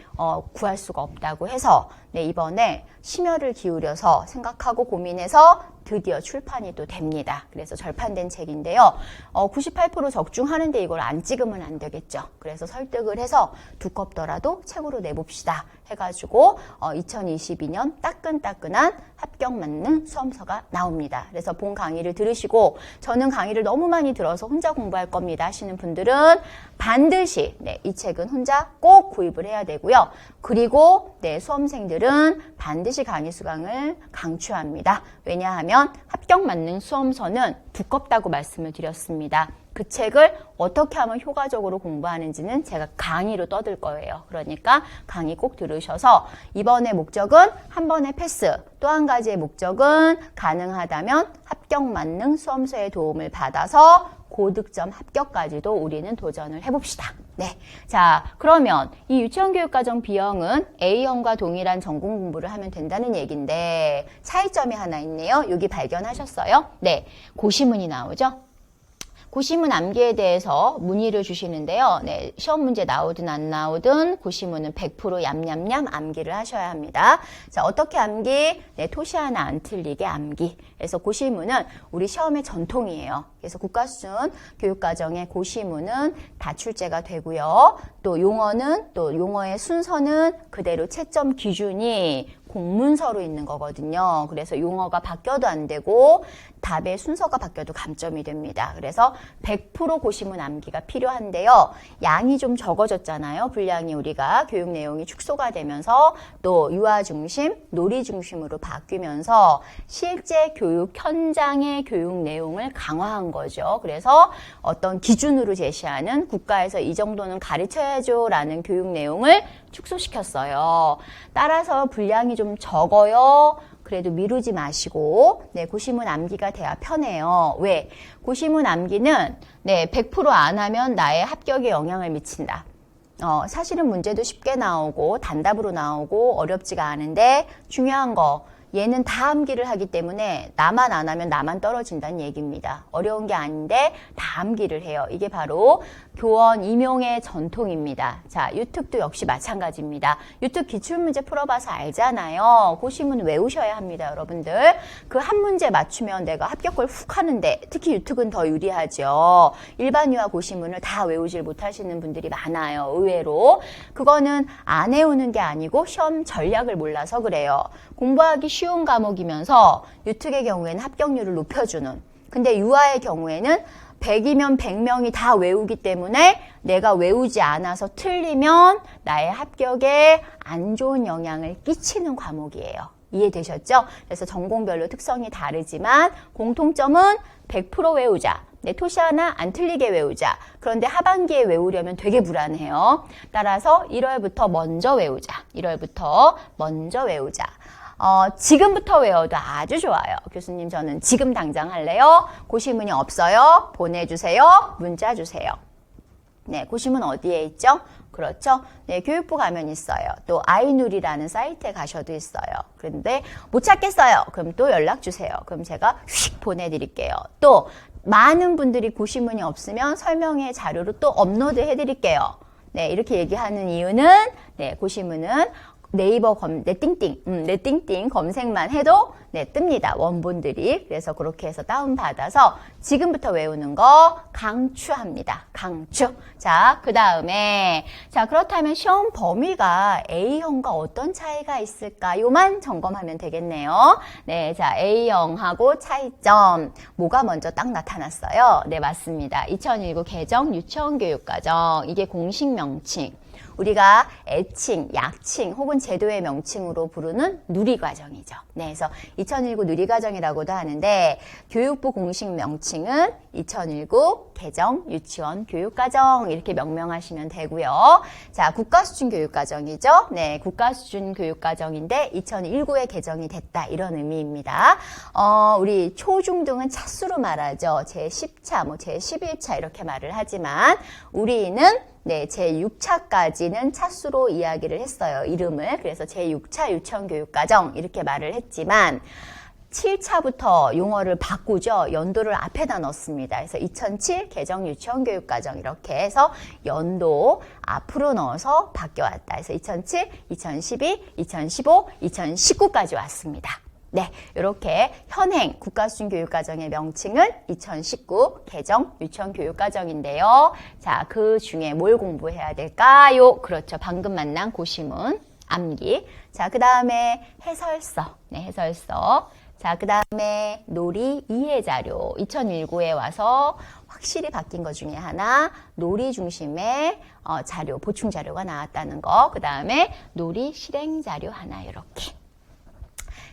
구할 수가 없다고 해서 이번에 심혈을 기울여서 생각하고 고민해서 드디어 출판이 또 됩니다. 그래서 절판된 책인데요. 98% 적중하는데 이걸 안 찍으면 안 되겠죠. 그래서 설득을 해서 두껍더라도 책으로 내봅시다 해가지고 2022년 따끈따끈한 합격 맞는 수험서가 나옵니다. 그래서 본 강의를 들으시고 저는 강의를 너무 많이 들어서 혼자 공부할 겁니다 하시는 분들은 반드시 이 책은 혼자 꼭 구입을 해야 되고요. 그리고 수험생들은 반드시 강의 수강을 강추합니다. 왜냐하면 합격 만능 수험서는 두껍다고 말씀을 드렸습니다. 그 책을 어떻게 하면 효과적으로 공부하는지는 제가 강의로 떠들 거예요. 그러니까 강의 꼭 들으셔서 이번의 목적은 한 번의 패스, 또 한 가지의 목적은 가능하다면 합격 만능 수험서의 도움을 받아서 고득점 합격까지도 우리는 도전을 해봅시다. 네, 자 그러면 이 유치원교육과정 B형은 A형과 동일한 전공 공부를 하면 된다는 얘기인데 차이점이 하나 있네요. 여기 발견하셨어요? 네, 고시문이 나오죠? 고시문 암기에 대해서 문의를 주시는데요. 네, 시험 문제 나오든 안 나오든 고시문은 100% 얌얌얌 암기를 하셔야 합니다. 자, 어떻게 암기? 네, 토시 하나 안 틀리게 암기. 그래서 고시문은 우리 시험의 전통이에요. 그래서 국가수준 교육과정의 고시문은 다 출제가 되고요. 또 용어의 순서는 그대로 채점 기준이 공문서로 있는 거거든요. 그래서 용어가 바뀌어도 안 되고 답의 순서가 바뀌어도 감점이 됩니다. 그래서 100% 고시문 암기가 필요한데요. 양이 좀 적어졌잖아요. 분량이 우리가 교육 내용이 축소가 되면서 또 유아 중심, 놀이 중심으로 바뀌면서 실제 교육 현장의 교육 내용을 강화한 거죠. 그래서 어떤 기준으로 제시하는 국가에서 이 정도는 가르쳐야죠 라는 교육 내용을 축소시켰어요. 따라서 분량이 좀 적어요. 그래도 미루지 마시고 고시문 암기가 돼야 편해요. 왜? 고시문 암기는 100% 안 하면 나의 합격에 영향을 미친다. 사실은 문제도 쉽게 나오고 단답으로 나오고 어렵지가 않은데 중요한 거 얘는 다 암기를 하기 때문에 나만 안 하면 나만 떨어진다는 얘기입니다. 어려운 게 아닌데 다 암기를 해요. 이게 바로 교원 임용의 전통입니다. 자, 유특도 역시 마찬가지입니다. 유특 기출문제 풀어봐서 알잖아요. 고시문 외우셔야 합니다, 여러분들. 그 한 문제 맞추면 내가 합격을 훅 하는데 특히 유특은 더 유리하죠. 일반 유아 고시문을 다 외우질 못하시는 분들이 많아요, 의외로. 그거는 안 외우는 게 아니고 시험 전략을 몰라서 그래요. 공부하기 쉬운 쉬운 과목이면서 유특의 경우에는 합격률을 높여주는, 근데 유아의 경우에는 100이면 100명이 다 외우기 때문에 내가 외우지 않아서 틀리면 나의 합격에 안 좋은 영향을 끼치는 과목이에요. 이해되셨죠? 그래서 전공별로 특성이 다르지만 공통점은 100% 외우자. 내 토시 하나 안 틀리게 외우자. 그런데 하반기에 외우려면 되게 불안해요. 따라서 1월부터 먼저 외우자. 1월부터 먼저 외우자. 지금부터 외워도 아주 좋아요. 교수님 저는 지금 당장 할래요. 고시문이 없어요. 보내주세요. 문자 주세요. 네, 고시문 어디에 있죠? 그렇죠? 네, 교육부 가면 있어요. 또 아이누리라는 사이트에 가셔도 있어요. 그런데 못 찾겠어요. 그럼 또 연락 주세요. 그럼 제가 휙 보내드릴게요. 또 많은 분들이 고시문이 없으면 설명의 자료로 또 업로드 해드릴게요. 네, 이렇게 얘기하는 이유는 네, 고시문은 네이버 네띵띵 검색만 해도 네, 뜹니다. 원본들이. 그래서 그렇게 해서 다운받아서 지금부터 외우는 거 강추합니다. 강추. 자, 그 다음에 자, 그렇다면 시험 범위가 A형과 어떤 차이가 있을까요만 점검하면 되겠네요. 네, 자, A형하고 차이점. 뭐가 먼저 딱 나타났어요? 네, 맞습니다. 2019 개정 유치원교육과정. 이게 공식 명칭. 우리가 애칭, 약칭 혹은 제도의 명칭으로 부르는 누리과정이죠. 네, 그래서 2019 누리과정이라고도 하는데 교육부 공식 명칭은 2019 개정 유치원 교육과정 이렇게 명명하시면 되고요. 자, 국가수준교육과정이죠. 네, 국가수준교육과정인데 2019에 개정이 됐다 이런 의미입니다. 우리 초중등은 차수로 말하죠. 제10차, 뭐 제11차 이렇게 말을 하지만 우리는 네, 제6차까지는 차수로 이야기를 했어요. 이름을. 그래서 제6차 유치원교육과정 이렇게 말을 했지만 7차부터 용어를 바꾸죠. 연도를 앞에다 넣습니다. 그래서 2007 개정 유치원교육과정 이렇게 해서 연도 앞으로 넣어서 바뀌어왔다. 그래서 2007, 2012, 2015, 2019까지 왔습니다. 네, 이렇게 현행 국가수준교육과정의 명칭은 2019 개정 유치원교육과정인데요. 자, 그 중에 뭘 공부해야 될까요? 그렇죠. 방금 만난 고시문, 암기. 자, 그 다음에 해설서. 네, 해설서. 자, 그 다음에 놀이 이해자료. 2019에 와서 확실히 바뀐 것 중에 하나, 놀이 중심의 자료, 보충 자료가 나왔다는 거. 그 다음에 놀이 실행 자료 하나 이렇게.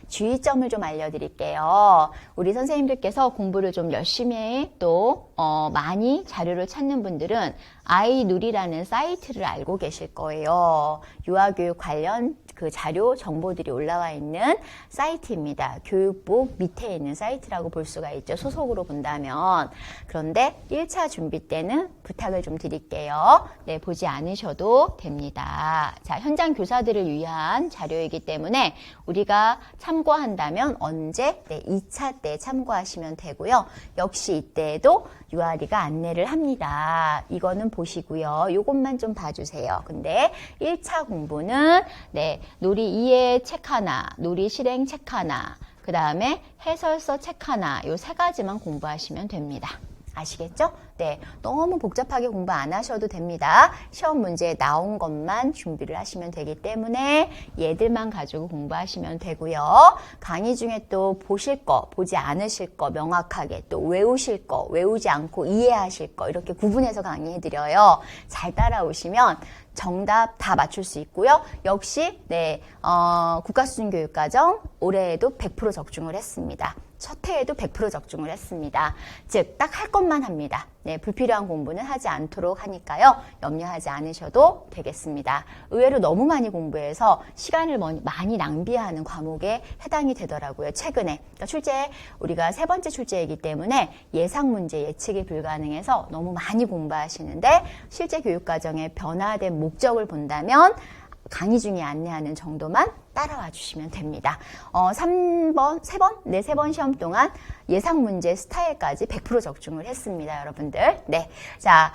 주의점을 좀 알려드릴게요. 우리 선생님들께서 공부를 좀 열심히 또 많이 자료를 찾는 분들은 아이누리라는 사이트를 알고 계실 거예요. 유아교육 관련 그 자료 정보들이 올라와 있는 사이트입니다. 교육부 밑에 있는 사이트라고 볼 수가 있죠. 소속으로 본다면. 그런데 1차 준비 때는 부탁을 좀 드릴게요. 네, 보지 않으셔도 됩니다. 자, 현장 교사들을 위한 자료이기 때문에 우리가 참고한다면 언제? 네, 2차 때 참고하시면 되고요. 역시 이때에도 유아리가 안내를 합니다. 이거는 보시고요. 요것만 좀 봐주세요. 근데 1차 공부는 네, 놀이 이해 책 하나, 놀이 실행 책 하나, 그 다음에 해설서 책 하나, 요 세 가지만 공부하시면 됩니다. 아시겠죠? 네, 너무 복잡하게 공부 안 하셔도 됩니다. 시험 문제에 나온 것만 준비를 하시면 되기 때문에 얘들만 가지고 공부하시면 되고요. 강의 중에 또 보실 거, 보지 않으실 거 명확하게, 또 외우실 거, 외우지 않고 이해하실 거 이렇게 구분해서 강의해드려요. 잘 따라오시면 정답 다 맞출 수 있고요. 역시 네, 국가수준교육과정 올해에도 100% 적중을 했습니다. 첫 해에도 100% 적중을 했습니다. 즉, 딱 할 것만 합니다. 네, 불필요한 공부는 하지 않도록 하니까요. 염려하지 않으셔도 되겠습니다. 의외로 너무 많이 공부해서 시간을 많이 낭비하는 과목에 해당이 되더라고요. 최근에. 그러니까 출제, 우리가 세 번째 출제이기 때문에 예상 문제 예측이 불가능해서 너무 많이 공부하시는데 실제 교육과정의 변화된 목적을 본다면 강의 중에 안내하는 정도만 따라와 주시면 됩니다. 3번 시험 동안 예상 문제 스타일까지 100% 적중을 했습니다, 여러분들. 네. 자,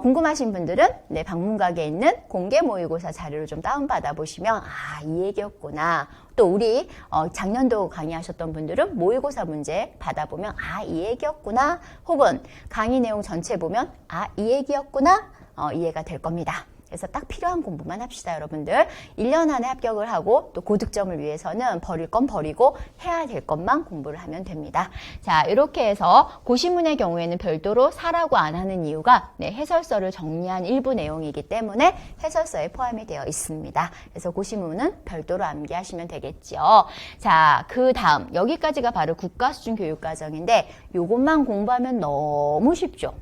궁금하신 분들은 네, 방문각에 있는 공개 모의고사 자료를 좀 다운받아 보시면, 아, 이 얘기였구나. 또 우리, 작년도 강의하셨던 분들은 모의고사 문제 받아보면, 아, 이 얘기였구나. 혹은 강의 내용 전체 보면, 아, 이 얘기였구나. 이해가 될 겁니다. 그래서 딱 필요한 공부만 합시다, 여러분들. 1년 안에 합격을 하고 또 고득점을 위해서는 버릴 건 버리고 해야 될 것만 공부를 하면 됩니다. 자, 이렇게 해서 고시문의 경우에는 별도로 사라고 안 하는 이유가 해설서를 정리한 일부 내용이기 때문에 해설서에 포함이 되어 있습니다. 그래서 고시문은 별도로 암기하시면 되겠죠. 자, 그 다음 여기까지가 바로 국가수준교육과정인데 요것만 공부하면 너무 쉽죠.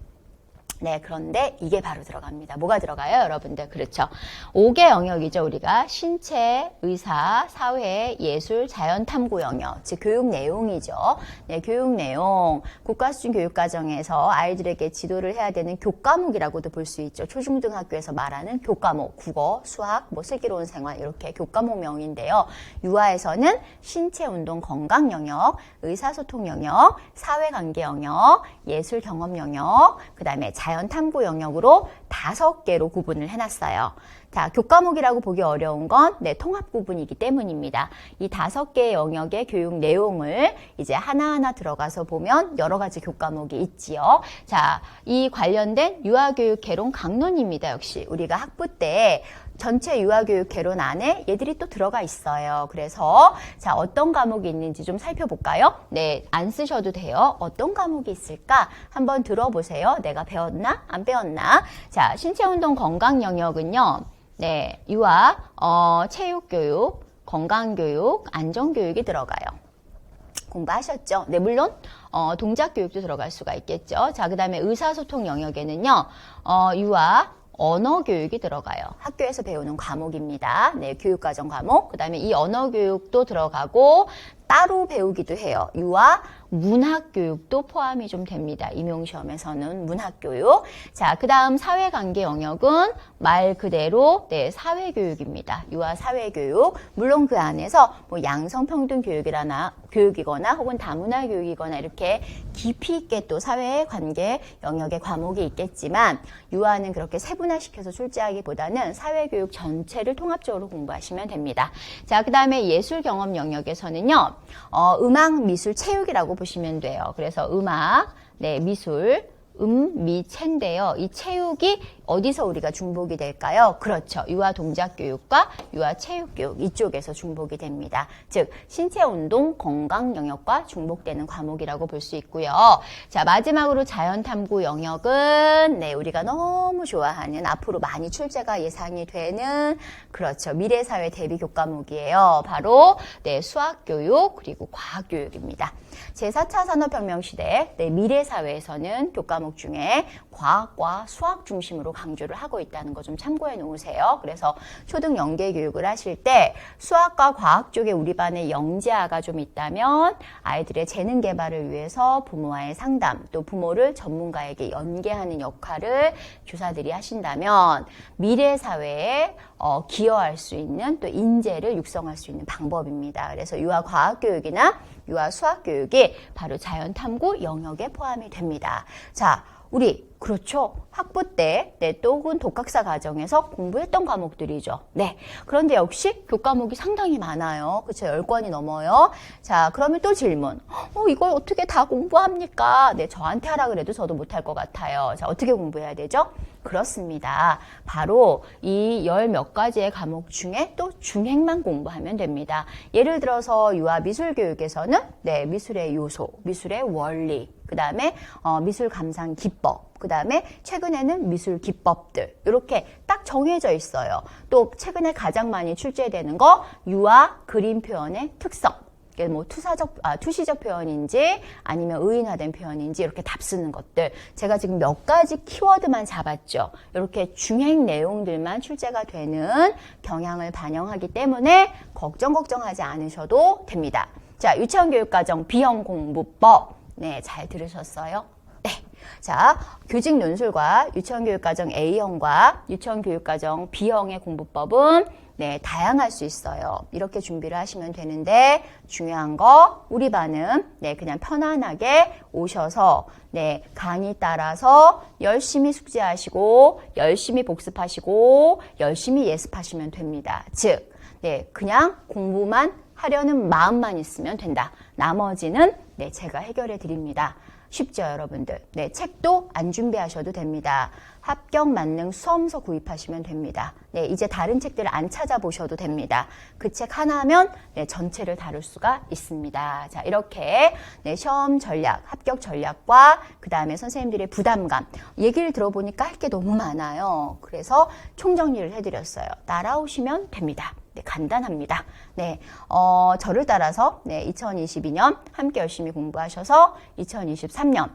네, 그런데 이게 바로 들어갑니다. 뭐가 들어가요, 여러분들? 그렇죠. 5개 영역이죠. 우리가 신체, 의사, 사회, 예술, 자연 탐구 영역, 즉 교육 내용이죠. 네, 교육 내용. 국가수준교육과정에서 아이들에게 지도를 해야 되는 교과목이라고도 볼 수 있죠. 초중등학교에서 말하는 교과목, 국어, 수학, 슬기로운 생활 이렇게 교과목명인데요. 유아에서는 신체, 운동, 건강 영역, 의사소통 영역, 사회관계 영역, 예술 경험 영역, 그 다음에 자연 탐구 영역으로 5개로 구분을 해놨어요. 자, 교과목이라고 보기 어려운 건 통합 구분이기 때문입니다. 이 5개의 영역의 교육 내용을 이제 하나하나 들어가서 보면 여러 가지 교과목이 있지요. 자, 이 관련된 유아교육 개론 강론입니다. 역시 우리가 학부 때 전체 유아교육 개론 안에 얘들이 또 들어가 있어요. 그래서 자, 어떤 과목이 있는지 좀 살펴볼까요? 네, 안 쓰셔도 돼요. 어떤 과목이 있을까? 한번 들어보세요. 내가 배웠나? 안 배웠나? 자, 신체운동 건강 영역은요. 네, 유아, 체육교육, 건강교육, 안전교육이 들어가요. 공부하셨죠? 네, 물론 동작교육도 들어갈 수가 있겠죠. 자, 그 다음에 의사소통 영역에는요. 유아, 언어교육이 들어가요. 학교에서 배우는 과목입니다. 네, 교육과정 과목. 그 다음에 이 언어교육도 들어가고 따로 배우기도 해요. 유아 문학교육도 포함이 좀 됩니다. 임용시험에서는 문학교육. 자, 그 다음 사회관계 영역은 말 그대로 사회교육입니다. 유아 사회교육. 물론 그 안에서 양성평등교육이거나 혹은 다문화 교육이거나 이렇게 깊이 있게 또 사회관계 영역의 과목이 있겠지만 유아는 그렇게 세분화시켜서 출제하기보다는 사회교육 전체를 통합적으로 공부하시면 됩니다. 자, 그 다음에 예술경험 영역에서는요. 음악, 미술, 체육이라고 보시면 돼요. 그래서 음악, 미술, 미, 체인데요. 이 체육이 어디서 우리가 중복이 될까요? 그렇죠. 유아 동작교육과 유아 체육교육 이쪽에서 중복이 됩니다. 즉 신체운동 건강 영역과 중복되는 과목이라고 볼 수 있고요. 자, 마지막으로 자연탐구 영역은 우리가 너무 좋아하는 앞으로 많이 출제가 예상이 되는 그렇죠. 미래사회 대비 교과목이에요. 바로 수학교육 그리고 과학교육입니다. 제4차 산업혁명 시대 미래사회에서는 교과목 중에 과학과 수학 중심으로 강조를 하고 있다는 거 좀 참고해 놓으세요. 그래서 초등 영계 교육을 하실 때 수학과 과학 쪽에 우리 반에 영재아가 좀 있다면 아이들의 재능 개발을 위해서 부모와의 상담 또 부모를 전문가에게 연계하는 역할을 교사들이 하신다면 미래 사회에 기여할 수 있는 또 인재를 육성할 수 있는 방법입니다. 그래서 유아 과학 교육이나 유아 수학 교육이 바로 자연 탐구 영역에 포함이 됩니다. 자, 우리 그렇죠. 학부 때 또 혹은 독학사 과정에서 공부했던 과목들이죠. 네. 그런데 역시 교과목이 상당히 많아요. 그렇죠. 10권이 넘어요. 자, 그러면 또 질문. 이걸 어떻게 다 공부합니까? 네, 저한테 하라 그래도 저도 못할 것 같아요. 자, 어떻게 공부해야 되죠? 그렇습니다. 바로 이 10 몇 가지의 과목 중에 또 중행만 공부하면 됩니다. 예를 들어서 유아 미술 교육에서는 미술의 요소, 미술의 원리, 그 다음에 미술 감상 기법, 그 다음에 최근에는 미술 기법들 이렇게 딱 정해져 있어요. 또 최근에 가장 많이 출제되는 거 유아 그림 표현의 특성. 투시적 표현인지 아니면 의인화된 표현인지 이렇게 답 쓰는 것들. 제가 지금 몇 가지 키워드만 잡았죠. 이렇게 중행 내용들만 출제가 되는 경향을 반영하기 때문에 걱정하지 않으셔도 됩니다. 자, 유치원교육과정 비형공부법. 네, 잘 들으셨어요? 네. 자, 교직 논술과 유치원교육과정 A형과 유치원교육과정 B형의 공부법은 다양할 수 있어요. 이렇게 준비를 하시면 되는데 중요한 거 우리 반은 그냥 편안하게 오셔서 강의 따라서 열심히 숙제하시고 열심히 복습하시고 열심히 예습하시면 됩니다. 즉, 그냥 공부만 하려는 마음만 있으면 된다. 나머지는 네, 제가 해결해 드립니다. 쉽죠, 여러분들? 네, 책도 안 준비하셔도 됩니다. 합격 만능 수험서 구입하시면 됩니다. 네, 이제 다른 책들을 안 찾아보셔도 됩니다. 그 책 하나면 네, 전체를 다룰 수가 있습니다. 자, 이렇게 네, 시험 전략, 합격 전략과 그 다음에 선생님들의 부담감 얘기를 들어보니까 할 게 너무 많아요. 그래서 총정리를 해드렸어요. 따라오시면 됩니다. 네, 간단합니다. 네, 저를 따라서 네, 2022년 함께 열심히 공부하셔서 2023년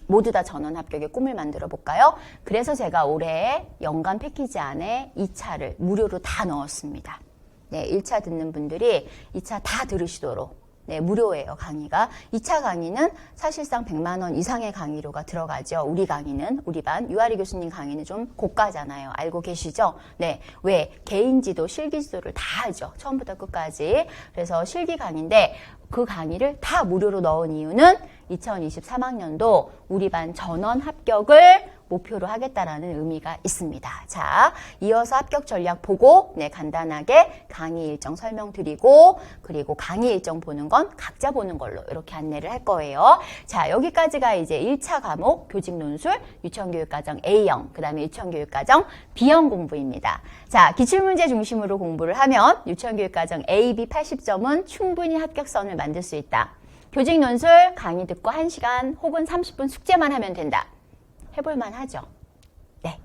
모두 다 전원 합격의 꿈을 만들어 볼까요? 그래서 제가 올해 연간 패키지 안에 2차를 무료로 다 넣었습니다. 네, 1차 듣는 분들이 2차 다 들으시도록 네, 무료예요, 강의가. 2차 강의는 사실상 100만 원 이상의 강의료가 들어가죠. 우리 강의는, 우리 반, 유아리 교수님 강의는 좀 고가잖아요. 알고 계시죠? 네, 왜? 개인지도, 실기지도를 다 하죠. 처음부터 끝까지. 그래서 실기 강의인데 그 강의를 다 무료로 넣은 이유는 2023학년도 우리 반 전원 합격을 목표로 하겠다라는 의미가 있습니다. 자, 이어서 합격 전략 보고 네, 간단하게 강의 일정 설명드리고 그리고 강의 일정 보는 건 각자 보는 걸로 이렇게 안내를 할 거예요. 자, 여기까지가 이제 1차 과목 교직 논술 유치원교육과정 A형 그 다음에 유치원교육과정 B형 공부입니다. 자, 기출문제 중심으로 공부를 하면 유치원교육과정 A, B 80점은 충분히 합격선을 만들 수 있다. 교직 논술 강의 듣고 1시간 혹은 30분 숙제만 하면 된다. 해볼만 하죠. 네.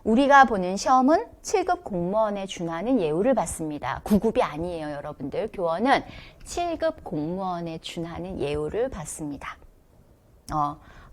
우리가 보는 시험은 7급 공무원에 준하는 예우를 받습니다. 9급이 아니에요, 여러분들. 교원은 7급 공무원에 준하는 예우를 받습니다.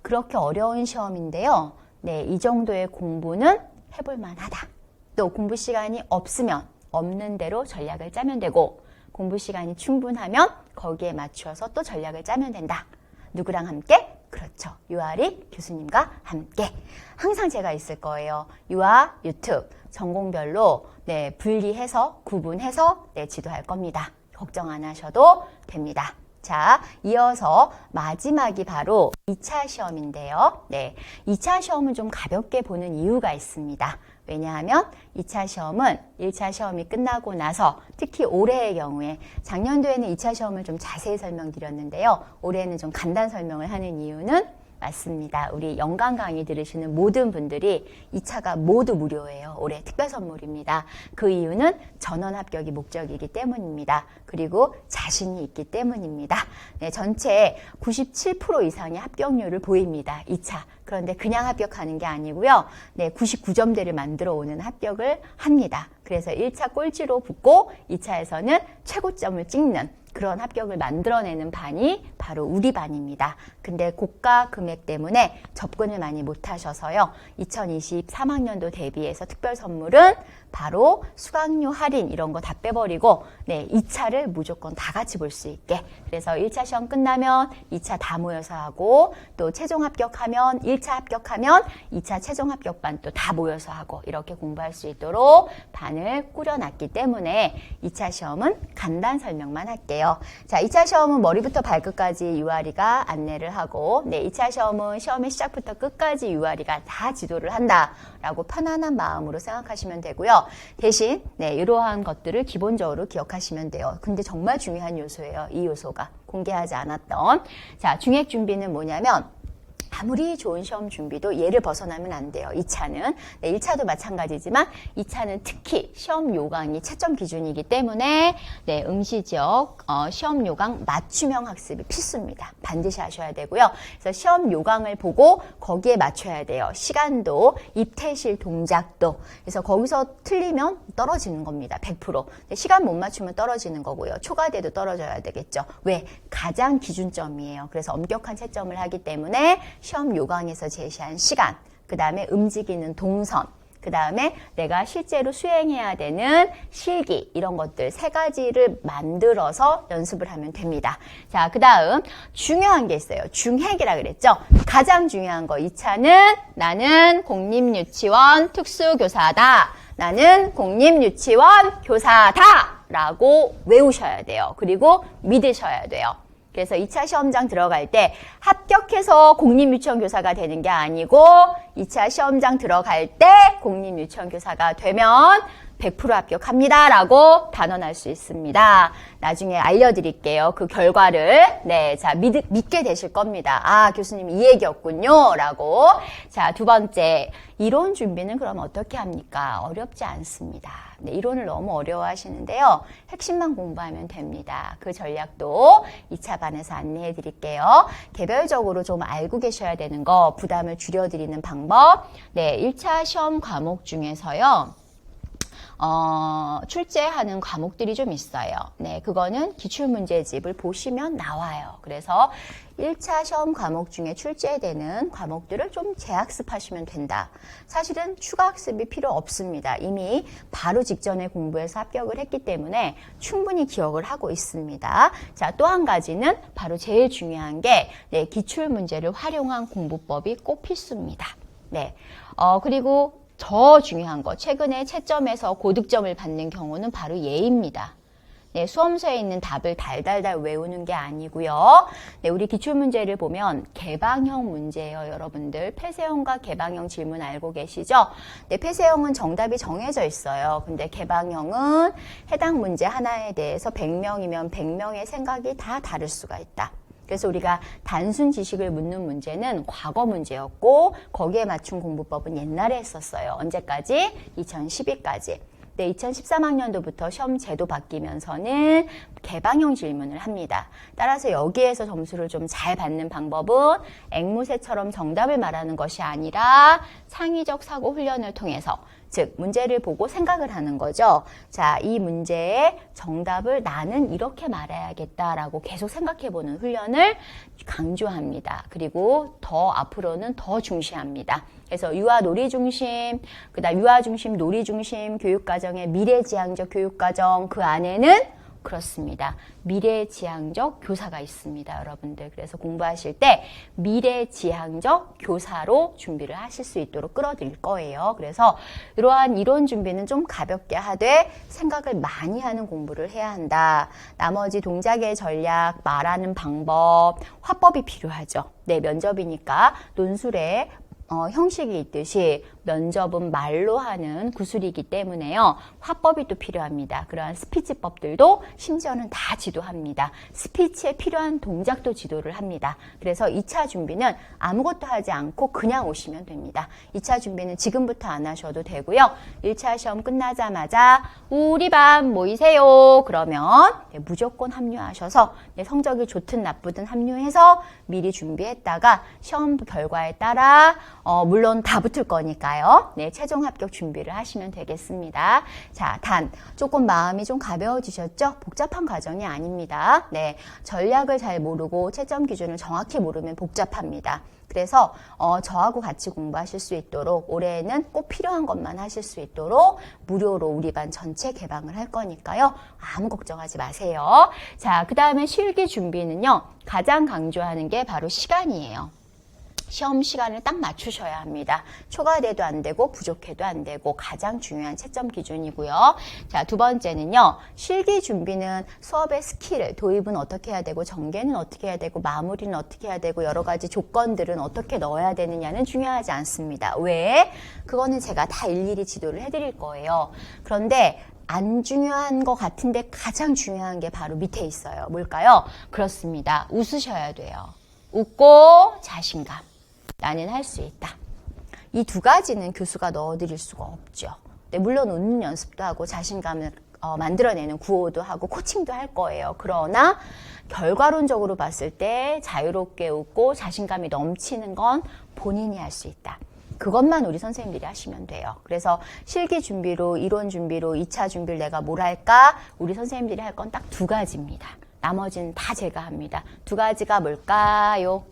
그렇게 어려운 시험인데요. 네, 이 정도의 공부는 해볼만 하다. 또 공부 시간이 없으면 없는 대로 전략을 짜면 되고 공부 시간이 충분하면 거기에 맞추어서 또 전략을 짜면 된다. 누구랑 함께? 그렇죠. 유아리 교수님과 함께. 항상 제가 있을 거예요. 유아, 유튜브 전공별로 네, 분리해서 구분해서 네, 지도할 겁니다. 걱정 안 하셔도 됩니다. 자, 이어서 마지막이 바로 2차 시험인데요. 네, 2차 시험은 좀 가볍게 보는 이유가 있습니다. 왜냐하면 2차 시험은 1차 시험이 끝나고 나서 특히 올해의 경우에 작년도에는 2차 시험을 좀 자세히 설명드렸는데요. 올해는 좀 간단 설명을 하는 이유는 맞습니다. 우리 연간 강의 들으시는 모든 분들이 2차가 모두 무료예요. 올해 특별 선물입니다. 그 이유는 전원 합격이 목적이기 때문입니다. 그리고 자신이 있기 때문입니다. 네, 전체 97% 이상의 합격률을 보입니다. 2차. 그런데 그냥 합격하는 게 아니고요. 네, 99점대를 만들어 오는 합격을 합니다. 그래서 1차 꼴찌로 붙고 2차에서는 최고점을 찍는 그런 합격을 만들어내는 반이 바로 우리 반입니다. 근데 고가 금액 때문에 접근을 많이 못하셔서요. 2023학년도 대비해서 특별 선물은 바로 수강료 할인 이런 거 다 빼버리고 네, 2차를 무조건 다 같이 볼 수 있게. 그래서 1차 시험 끝나면 2차 다 모여서 하고 또 최종 합격하면 1차 합격하면 2차 최종 합격반 또 다 모여서 하고 이렇게 공부할 수 있도록 반을 꾸려놨기 때문에 2차 시험은 간단 설명만 할게요. 자, 2차 시험은 머리부터 발끝까지 유아리가 안내를 하고 네, 2차 시험은 시험의 시작부터 끝까지 유아리가 다 지도를 한다라고 편안한 마음으로 생각하시면 되고요. 대신 네, 이러한 것들을 기본적으로 기억하시면 돼요. 근데 정말 중요한 요소예요. 이 요소가 공개하지 않았던. 자, 중핵 준비는 뭐냐면 아무리 좋은 시험 준비도 얘를 벗어나면 안 돼요. 2차는. 네, 1차도 마찬가지지만 2차는 특히 시험 요강이 채점 기준이기 때문에 네, 응시지역 시험 요강 맞춤형 학습이 필수입니다. 반드시 하셔야 되고요. 그래서 시험 요강을 보고 거기에 맞춰야 돼요. 시간도, 입퇴실 동작도. 그래서 거기서 틀리면 떨어지는 겁니다. 100%. 시간 못 맞추면 떨어지는 거고요. 초과돼도 떨어져야 되겠죠. 왜? 가장 기준점이에요. 그래서 엄격한 채점을 하기 때문에 시험 요강에서 제시한 시간, 그 다음에 움직이는 동선, 그 다음에 내가 실제로 수행해야 되는 실기 이런 것들 세 가지를 만들어서 연습을 하면 됩니다. 자, 그 다음 중요한 게 있어요. 중핵이라 그랬죠. 가장 중요한 거 2차는 나는 공립유치원 특수교사다. 나는 공립유치원 교사다. 라고 외우셔야 돼요. 그리고 믿으셔야 돼요. 그래서 2차 시험장 들어갈 때 합격해서 공립유치원 교사가 되는 게 아니고 2차 시험장 들어갈 때 공립유치원 교사가 되면 100% 합격합니다 라고 단언할 수 있습니다. 나중에 알려드릴게요. 그 결과를. 네, 자, 믿게 되실 겁니다. 아, 교수님 이 얘기였군요 라고. 자, 두 번째, 이론 준비는 그럼 어떻게 합니까? 어렵지 않습니다. 네, 이론을 너무 어려워하시는데요. 핵심만 공부하면 됩니다. 그 전략도 2차 반에서 안내해 드릴게요. 개별적으로 좀 알고 계셔야 되는 거, 부담을 줄여드리는 방법. 네, 1차 시험 과목 중에서요. 출제하는 과목들이 좀 있어요. 네, 그거는 기출문제집을 보시면 나와요. 그래서 1차 시험 과목 중에 출제되는 과목들을 좀 재학습하시면 된다. 사실은 추가 학습이 필요 없습니다. 이미 바로 직전에 공부해서 합격을 했기 때문에 충분히 기억을 하고 있습니다. 자, 또 한 가지는 바로 제일 중요한 게 네, 기출문제를 활용한 공부법이 꼭 필수입니다. 네, 그리고 더 중요한 거, 최근에 채점에서 고득점을 받는 경우는 바로 예입니다. 네, 수험서에 있는 답을 달달달 외우는 게 아니고요. 네, 우리 기출문제를 보면 개방형 문제예요, 여러분들. 폐쇄형과 개방형 질문 알고 계시죠? 네, 폐쇄형은 정답이 정해져 있어요. 근데 개방형은 해당 문제 하나에 대해서 100명이면 100명의 생각이 다 다를 수가 있다. 그래서 우리가 단순 지식을 묻는 문제는 과거 문제였고 거기에 맞춘 공부법은 옛날에 했었어요. 언제까지? 2012까지. 네, 2013학년도부터 시험 제도 바뀌면서는 개방형 질문을 합니다. 따라서 여기에서 점수를 좀 잘 받는 방법은 앵무새처럼 정답을 말하는 것이 아니라 창의적 사고 훈련을 통해서 즉 문제를 보고 생각을 하는 거죠. 자, 이 문제의 정답을 나는 이렇게 말해야겠다라고 계속 생각해보는 훈련을 강조합니다. 그리고 더 앞으로는 더 중시합니다. 그래서 유아 놀이 중심, 그다음 유아 중심, 놀이 중심 교육과정의 미래지향적 교육과정 그 안에는 그렇습니다. 미래지향적 교사가 있습니다, 여러분들. 그래서 공부하실 때 미래지향적 교사로 준비를 하실 수 있도록 끌어들일 거예요. 그래서 이러한 이론 준비는 좀 가볍게 하되 생각을 많이 하는 공부를 해야 한다. 나머지 동작의 전략, 말하는 방법, 화법이 필요하죠. 네, 면접이니까 논술에 형식이 있듯이 면접은 말로 하는 구술이기 때문에요. 화법이 또 필요합니다. 그러한 스피치법들도 심지어는 다 지도합니다. 스피치에 필요한 동작도 지도를 합니다. 그래서 2차 준비는 아무것도 하지 않고 그냥 오시면 됩니다. 2차 준비는 지금부터 안 하셔도 되고요. 1차 시험 끝나자마자 우리 반 모이세요. 그러면 네, 무조건 합류하셔서 네, 성적이 좋든 나쁘든 합류해서 미리 준비했다가 시험 결과에 따라 물론 다 붙을 거니까요. 네, 최종 합격 준비를 하시면 되겠습니다. 자, 단 조금 마음이 좀 가벼워지셨죠? 복잡한 과정이 아닙니다. 네, 전략을 잘 모르고 채점 기준을 정확히 모르면 복잡합니다. 그래서 저하고 같이 공부하실 수 있도록 올해에는 꼭 필요한 것만 하실 수 있도록 무료로 우리 반 전체 개방을 할 거니까요. 아무 걱정하지 마세요. 자, 그 다음에 실기 준비는요. 가장 강조하는 게 바로 시간이에요. 시험 시간을 딱 맞추셔야 합니다. 초과돼도 안 되고 부족해도 안 되고 가장 중요한 채점 기준이고요. 자, 두 번째는요. 실기 준비는 수업의 스킬, 도입은 어떻게 해야 되고 전개는 어떻게 해야 되고 마무리는 어떻게 해야 되고 여러 가지 조건들은 어떻게 넣어야 되느냐는 중요하지 않습니다. 왜? 그거는 제가 다 일일이 지도를 해드릴 거예요. 그런데 안 중요한 것 같은데 가장 중요한 게 바로 밑에 있어요. 뭘까요? 그렇습니다. 웃으셔야 돼요. 웃고 자신감. 나는 할 수 있다. 이 두 가지는 교수가 넣어드릴 수가 없죠. 네, 물론 웃는 연습도 하고 자신감을 만들어내는 구호도 하고 코칭도 할 거예요. 그러나 결과론적으로 봤을 때 자유롭게 웃고 자신감이 넘치는 건 본인이 할 수 있다. 그것만 우리 선생님들이 하시면 돼요. 그래서 실기 준비로, 이론 준비로, 2차 준비를 내가 뭘 할까? 우리 선생님들이 할 건 딱 두 가지입니다. 나머지는 다 제가 합니다. 두 가지가 뭘까요?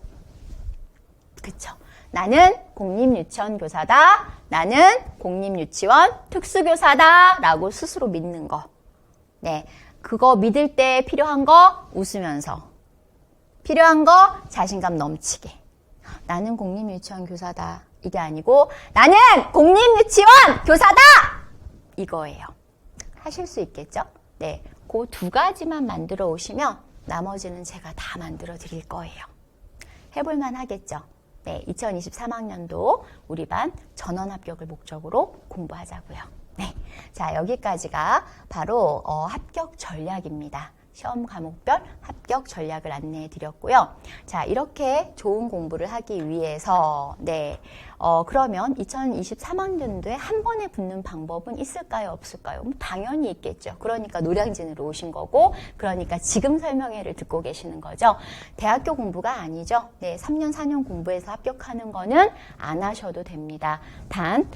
그쵸? 나는 공립유치원 교사다. 나는 공립유치원 특수교사다. 라고 스스로 믿는 거. 네. 그거 믿을 때 필요한 거 웃으면서. 필요한 거 자신감 넘치게. 나는 공립유치원 교사다. 이게 아니고 나는 공립유치원 교사다. 이거예요. 하실 수 있겠죠? 네. 그 두 가지만 만들어 오시면 나머지는 제가 다 만들어 드릴 거예요. 해볼만 하겠죠? 네, 2023학년도 우리 반 전원 합격을 목적으로 공부하자고요. 네. 자, 여기까지가 바로 합격 전략입니다. 시험 과목별 합격 전략을 안내해 드렸고요. 자, 이렇게 좋은 공부를 하기 위해서 그러면 2023학년도에 한 번에 붙는 방법은 있을까요? 없을까요? 당연히 있겠죠. 그러니까 노량진으로 오신 거고, 그러니까 지금 설명회를 듣고 계시는 거죠. 대학교 공부가 아니죠. 3년, 4년 공부해서 합격하는 거는 안 하셔도 됩니다. 단,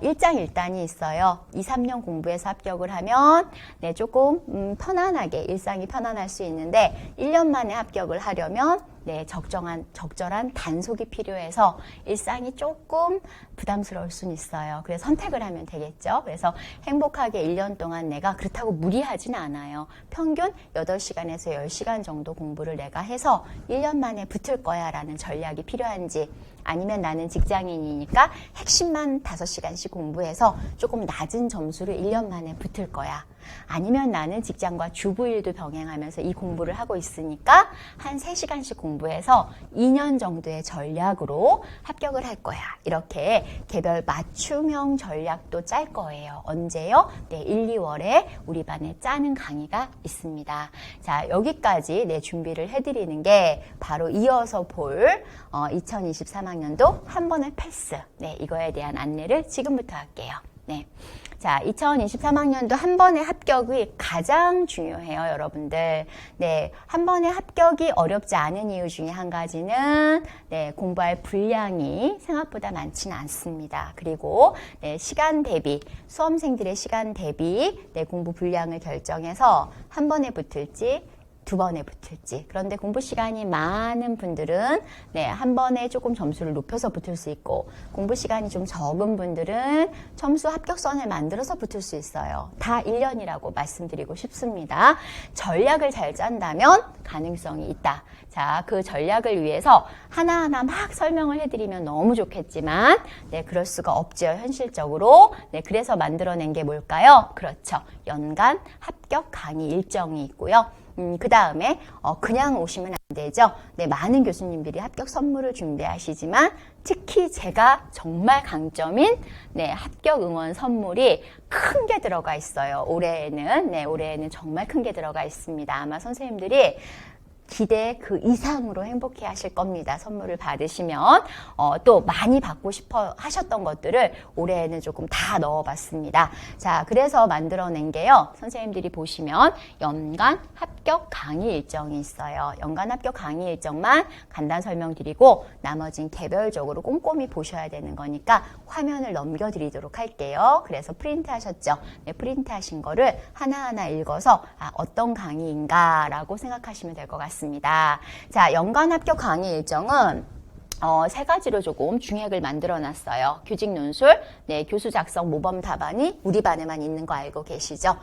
일장일단이 있어요. 2, 3년 공부해서 합격을 하면, 조금, 편안하게, 일상이 편안할 수 있는데, 1년 만에 합격을 하려면, 적절한 단속이 필요해서 일상이 조금 부담스러울 수는 있어요. 그래서 선택을 하면 되겠죠. 그래서 행복하게 1년 동안 내가 그렇다고 무리하지는 않아요. 평균 8시간에서 10시간 정도 공부를 내가 해서 1년 만에 붙을 거야 라는 전략이 필요한지, 아니면 나는 직장인이니까 핵심만 5시간씩 공부해서 조금 낮은 점수로 1년 만에 붙을 거야. 아니면 나는 직장과 주부일도 병행하면서 이 공부를 하고 있으니까 한 3시간씩 공부해서 2년 정도의 전략으로 합격을 할 거야. 이렇게 개별 맞춤형 전략도 짤 거예요. 언제요? 1, 2월에 우리 반에 짜는 강의가 있습니다. 자, 여기까지 준비를 해드리는 게 바로 이어서 볼 2023학년도 한 번의 패스. 이거에 대한 안내를 지금부터 할게요. 자, 2023학년도 한 번의 합격이 가장 중요해요, 여러분들. 한 번의 합격이 어렵지 않은 이유 중에 한 가지는 공부할 분량이 생각보다 많지는 않습니다. 그리고 시간 대비, 수험생들의 시간 대비 공부 분량을 결정해서 한 번에 붙을지 2번에 붙을지. 그런데 공부 시간이 많은 분들은 한 번에 조금 점수를 높여서 붙을 수 있고, 공부 시간이 좀 적은 분들은 점수 합격선을 만들어서 붙을 수 있어요. 다 1년이라고 말씀드리고 싶습니다. 전략을 잘 짠다면 가능성이 있다. 자, 그 전략을 위해서 하나하나 막 설명을 해드리면 너무 좋겠지만 그럴 수가 없죠, 현실적으로. 그래서 만들어낸 게 뭘까요? 그렇죠. 연간 합격 강의 일정이 있고요. 그 다음에 그냥 오시면 안 되죠. 많은 교수님들이 합격 선물을 준비하시지만 특히 제가 정말 강점인 합격 응원 선물이 큰 게 들어가 있어요. 올해에는 정말 큰 게 들어가 있습니다. 아마 선생님들이 기대 그 이상으로 행복해 하실 겁니다. 선물을 받으시면. 또 많이 받고 싶어 하셨던 것들을 올해에는 조금 다 넣어봤습니다. 자, 그래서 만들어낸 게요. 선생님들이 보시면 연간 합격 강의 일정이 있어요. 연간 합격 강의 일정만 간단 설명드리고 나머지는 개별적으로 꼼꼼히 보셔야 되는 거니까 화면을 넘겨드리도록 할게요. 그래서 프린트 하셨죠? 프린트 하신 거를 하나하나 읽어서 어떤 강의인가 라고 생각하시면 될 것 같습니다. 자, 연간 합격 강의 일정은 3가지로 조금 중획을 만들어 놨어요. 규직 논술, 교수 작성 모범 답안이 우리 반에만 있는 거 알고 계시죠?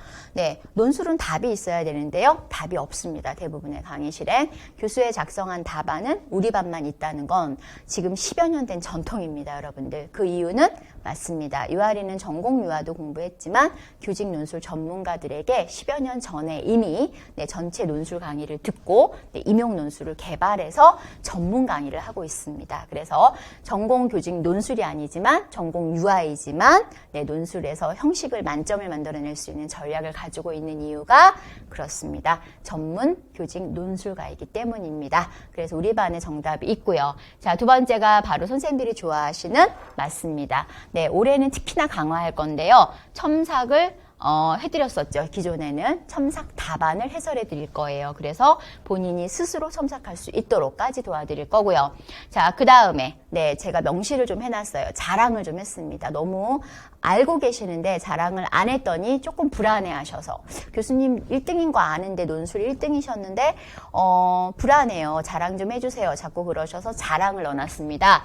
논술은 답이 있어야 되는데요. 답이 없습니다. 대부분의 강의실엔. 교수의 작성한 답안은 우리 반만 있다는 건 지금 10여 년 된 전통입니다, 여러분들. 그 이유는 맞습니다. 유아리는 전공 유아도 공부했지만 규직 논술 전문가들에게 10여 년 전에 이미 전체 논술 강의를 듣고 임용 논술을 개발해서 전문 강의를 하고 있습니다. 그래서 전공 교직 논술이 아니지만 전공 유아이지만 논술에서 형식을 만점을 만들어낼 수 있는 전략을 가지고 있는 이유가 그렇습니다. 전문 교직 논술가이기 때문입니다. 그래서 우리 반에 정답이 있고요. 자, 2번째가 바로 선생님들이 좋아하시는 맞습니다. 올해는 특히나 강화할 건데요. 첨삭을 해드렸었죠. 기존에는 첨삭 답안을 해설해 드릴 거예요. 그래서 본인이 스스로 첨삭할 수 있도록까지 도와드릴 거고요. 자, 그 다음에 제가 명시를 좀 해놨어요. 자랑을 좀 했습니다. 너무 알고 계시는데 자랑을 안 했더니 조금 불안해하셔서 교수님 1등인 거 아는데 논술 1등이셨는데 불안해요. 자랑 좀 해주세요. 자꾸 그러셔서 자랑을 넣어놨습니다.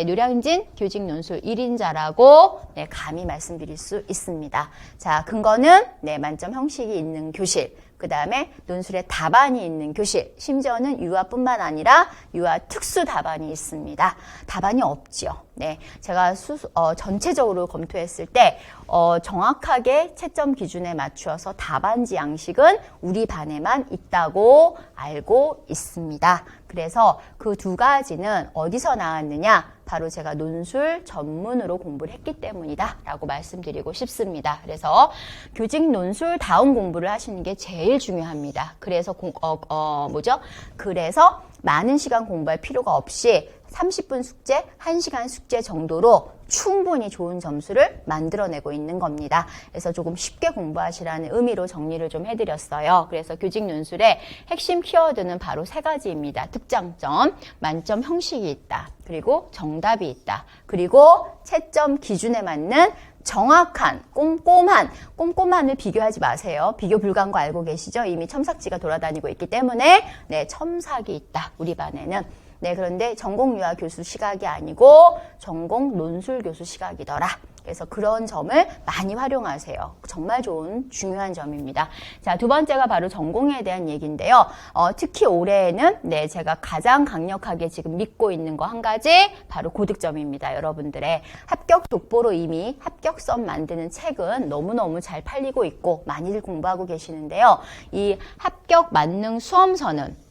노량진 교직 논술 1인자라고 감히 말씀드릴 수 있습니다. 자, 근거는 만점 형식이 있는 교실, 그 다음에 논술에 답안이 있는 교실, 심지어는 유아뿐만 아니라 유아 특수 답안이 있습니다. 답안이 없죠. 제가 전체적으로 검토했을 때 정확하게 채점 기준에 맞추어서 답안지 양식은 우리 반에만 있다고 알고 있습니다. 그래서 그 2가지는 어디서 나왔느냐? 바로 제가 논술 전문으로 공부를 했기 때문이다 라고 말씀드리고 싶습니다. 그래서 교직 논술다운 공부를 하시는 게 제일 중요합니다. 그래서 그래서 많은 시간 공부할 필요가 없이 30분 숙제, 1시간 숙제 정도로 충분히 좋은 점수를 만들어내고 있는 겁니다. 그래서 조금 쉽게 공부하시라는 의미로 정리를 좀 해드렸어요. 그래서 교직 논술의 핵심 키워드는 바로 3가지입니다. 특장점, 만점 형식이 있다. 그리고 정답이 있다. 그리고 채점 기준에 맞는 정확한, 꼼꼼한을 비교하지 마세요. 비교 불가한 거 알고 계시죠? 이미 첨삭지가 돌아다니고 있기 때문에 네, 첨삭이 있다. 우리 반에는. 네, 그런데 전공 유아 교수 시각이 아니고 전공 논술 교수 시각이더라. 그래서 그런 점을 많이 활용하세요. 정말 좋은 중요한 점입니다. 자, 두 번째가 바로 전공에 대한 얘기인데요. 특히 올해에는 네, 제가 가장 강력하게 지금 믿고 있는 거 한 가지 바로 고득점입니다. 여러분들의 합격 독보로 이미 합격선 만드는 책은 너무너무 잘 팔리고 있고 많이들 공부하고 계시는데요. 이 합격 만능 수험서는